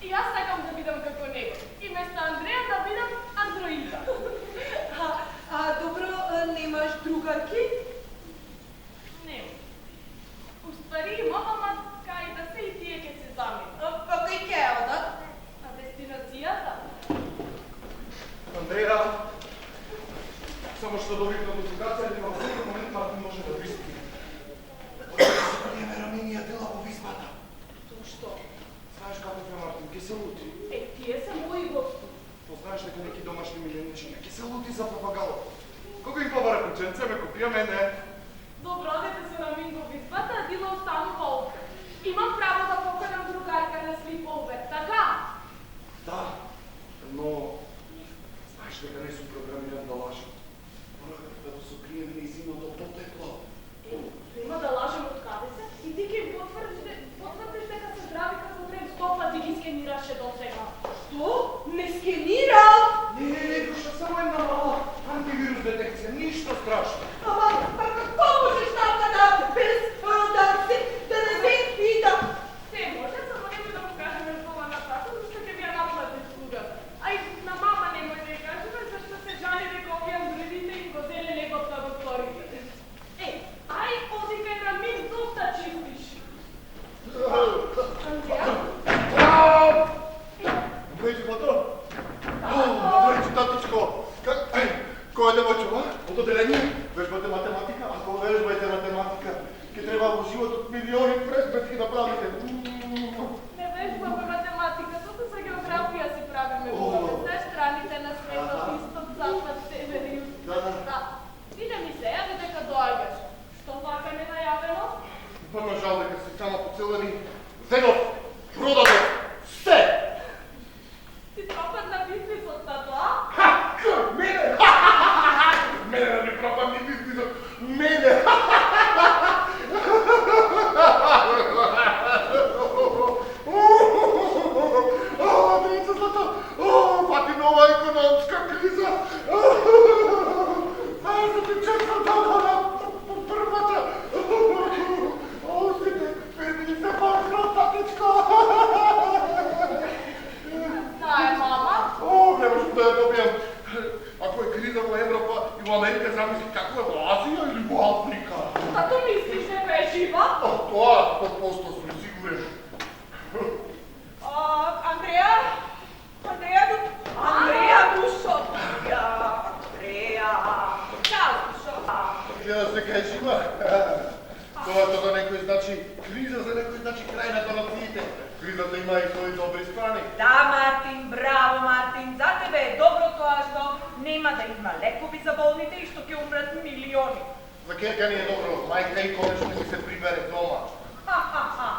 И јас сакам да бидам како него. И место Андреја да бидам андроида. Добро, немаш другарки? Нема. Уствари имам, ама кај да се и тие ке се заминат. Па кај ке одат? На дестинацијата. Андреја, само што довикна музикација, нема во секој момент Мартин може да пристигне. Ние раминија дела во визбата. То што? Знаеш како е Мартин, ке се лути. Тие се мои гости. Познаеш дека неки домашни миленичи, ке се лути за папагало. Кога им побара кученце, ме купија мене. Добро, дете се на Минго визбата, а Дила останува овде. Имам право да поканам другарка на слипове, така? Да, но знаеш дека не сум програмиран да лажам. Морах да го сокрием нејзиното потекло. Нема да лажем од каде се и ти ќе потврдиш дека се здрави како пред 100 пати ги скенираше до сега. Што? Не скенирал? Не, душа, само една мала антивирус детекција, ништо страшно. Ама како можеш така без да не се пита? Се може, само немој да му кажеме дома на тато, зашто ќе ви ја наплати слугата. А и на мама немој да ја кажеме, зашто се жали дека овие андроидите им го зеле легот на докторите. Ај, оди кај Рамин, доста чистиш. Андреа? Добре, тато? Добре, таточко. Кој е девојчо, од одделение? Вежбате математика? Ако вежбајте математика, ќе треба во животот милиони презбетки да правите. Не вежбаме математика, тото со географија си правиме во се страните на светот, исток, запад, север и југ. Да. Виде ми се, јави дека доаѓаш. Што вака ненајавено? Прво жал дека се само поцелени. Зедов, продадов, се! Ти пропадна бизнисот, тато, а? Мене! Мене да ми пропадни бизнисот! Мене! Девица злато! Пати нова економска криза! Знаеш да ти чекам толкова првата! Сите, педини се банкрот, татичко! Знае, мама. Немаш да ја добијам. Ако е криза во Европа и во Америка, замисли како е во Азија или во Африка. Тато мислиш дека е жива? Тоа 100% сум сигурен. Андреа? Андреа, душо! Андреа! Чао, душо! Гледаш дека е жива? Мартин, за тебе е добро тоа што нема да има лекови за болните и што ќе умрат милиони. За Керка ни е добро, мајка и конечно ми се прибере дома. Ха.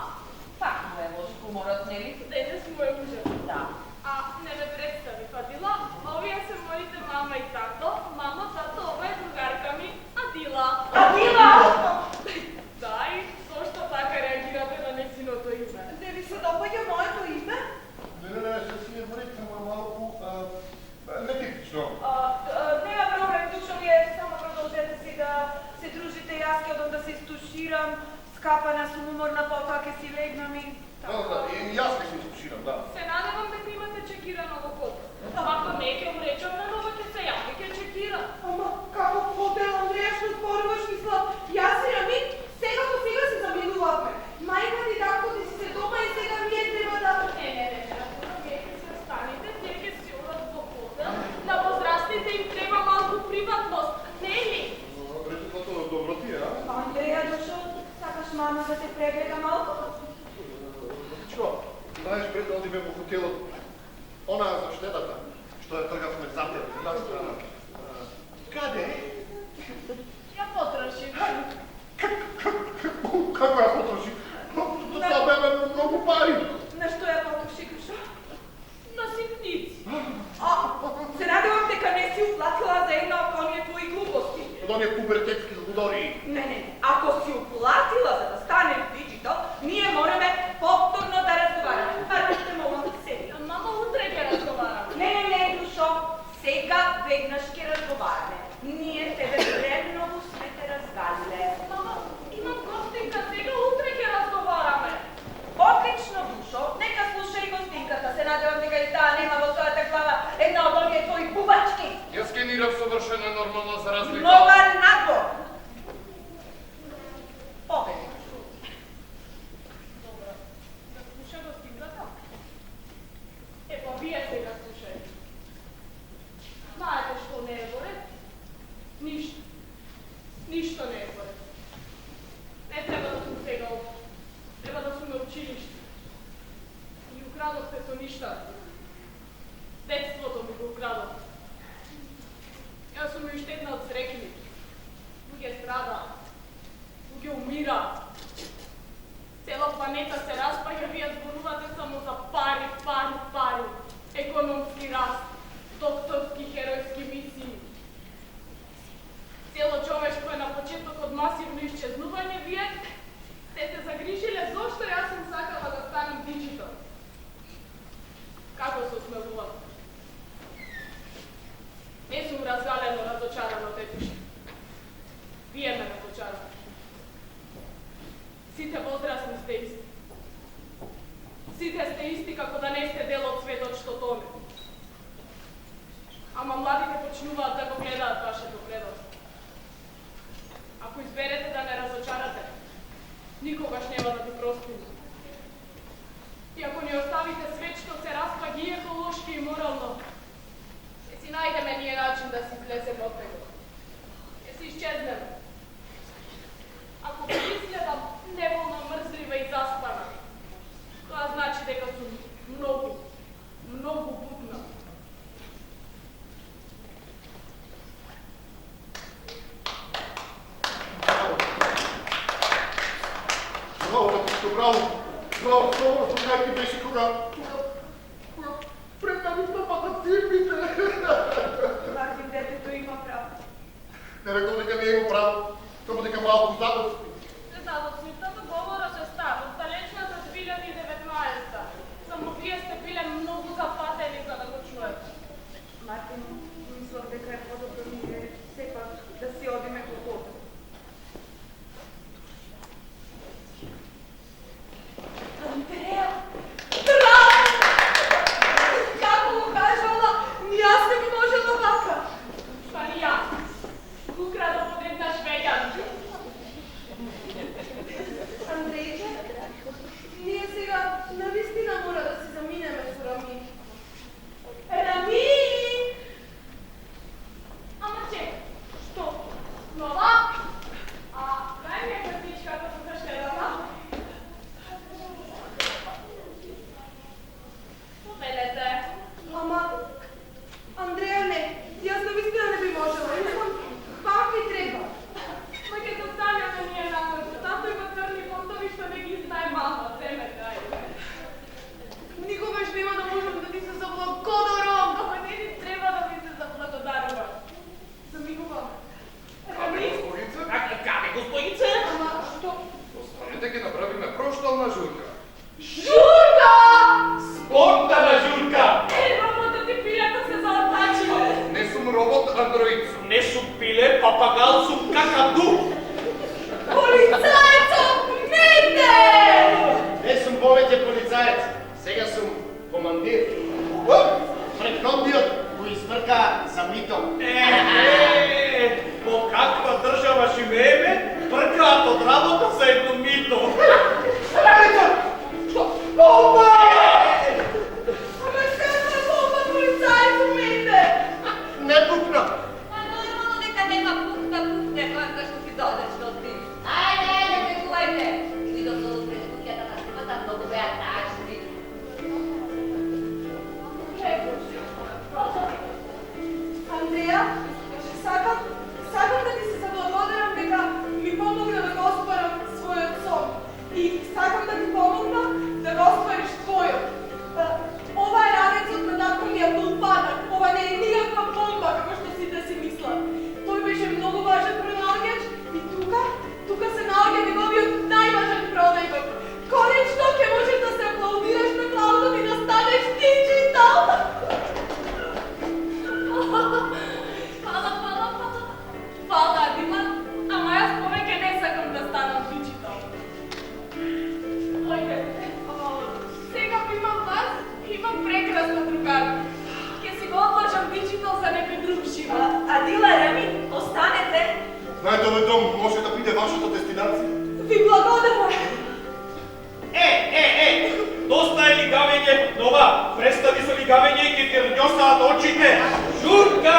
Пак му е лош уморот, нели? Денес му е ужас. Да. А, не ме представи, Фадила. Овие се моите мама и тато. Мамо, тато, ова е другарка ми, Адила. Адила! Да, и зошто така реагирате на незиното име? Не ви се допаѓа моето име? Не, се си е врекна малку нетипично. Нема проблем, точно вие само продолжете си да се дружите, јас ќе одам да се изтуширам, скапана сум уморна, потоа ќе си легнам и... Да, и јас ке се изтуширам, да. Се надевам дека имате чекирано во код. Ако не ќе му речам на нова ќе се јави, ќе чекира. Ама како хотел, Андреја, што зборуваш, мисла, јас и Рамин сега по сега се замилувавме. Мајка ти татко ти си се дома и сега вие треба да... Не, вие ќе се останете, тие ќе си одат во хотел. На возрастните им треба малку приватност, не е ли? Речето добро ти е, а? Андреја дошол, сакаш мама да те прегледа малку? Чо, знаеш пред да одиме во хотелот, она за штедата, што ја тргавме за тебе, една страна. Каде? Ја потрошим. Како ја потроши? Тоа беме многу пари. На што ја потроши, Кушо? На ситници. Се надевам дека не си уплатила за една од оние твои глупости. Од оние пубертетски злудори. Не. Ако си уплатила за да станеш диджитал, ние мораме повторно да разговараме. Варвате молам да седи. Мама, утре ќе разговараме. Не, Душо. Сега веднаш ќе разговараме. Ние тебе премногу сме те разгалиле. Мама, имам гостинка, сега утре ќе разговараме. Отлично, Душо. Нека слушај гостинката. Се надевам дека и таа нема во својата глава една од оние твои бубачки. Јас скенирав совршено нормално за разлика. Нова надвор. Победи. Добро. Да слуша гостинката? Па вие сега слушајте. Знаете што не е во ред? Ништо не е во ред. Не треба да сум сега овде. Треба да сум на училиште. И украдовте со ништа. Детството ми го украдовте. Јас сум и уште една од среќни. Луѓе страдаат. Луѓе умираат. Цела планета се распаѓа, вие зборувате само за пари. Економски раст, докторски херојски мисии. Цело човечко е на почеток од масивно исчезнување, вие сте се загрижиле зошто јас сум сакала да станам диджитал. Како се осмелувам? Не сум разгалено, разочарано, тетушка. Вие ме разочарате. Сите возрастни сте исти. Сите сте исти како да не сте дел од светот што тоне. Ама младите почнуваат да го гледаат вашето предост. Ако изберете да не разочарате, никогаш нема да ви простим. И ако ни оставите свет што се распаѓа и еколошки и морално, ќе си најдеме ние начин да си излеземе од него. Ќе си изчезнеме. Ако ви изгледам неволно мрзлива и заспана, тоа значи дека сум многу будна. Браво, кај ти беше кога претави стопата цирпите. Мартин, детето има право. Не рекол дека не има право, само дека малку задоци. Задоцнитата говореше старо, далечната 2019. Само вие сте биле многу запатени за да го чуете. Мартин, мислам дека е подобро ние сепак да си одиме во хотел. Андреја! Браво! Како го кажала, јас не би можела вака. Па ни јас. Украдов од една швеѓанка. Ďurka za mito. По каква држава живееме, пркаат од работа за едно мито. Bomba! Ама каква bomba, полицајцу мите? Не пукна. Па нормално дека нема пукне, кога што си додеш до ти. Ајде, бегувајте. Видов долу пред куќата на симата, многу беа тажни. Андреја, сакам да ти се заблагодарам дека ми помогна да го остварам својот сон. И сакам да ти помогна да го оствариш твојот. Ова е ранецот на татко ми е бил падак. Ова не е никаква бомба, како што сите си мислат. Тој беше многу важен пронаоѓач и тука се наоѓа неговиот најважен пронајдок. Конечно ќе можеш да се аплаудираш на клаудот и да станеш диджитал. Фала, Дима, ама јас повеќе не сакам да станам диджитал. Ојде, сега имам вас, имам прекрасна другарка. Ќе си го одложам диджитал за некој друг живот. А Дила, Реми, останете. Знаете, овој дом може да биде вашата дестинација. Ви благодарам. Доста е лигавење, нова, престави со лигавење и ќе ти рњосаат очите. Журка!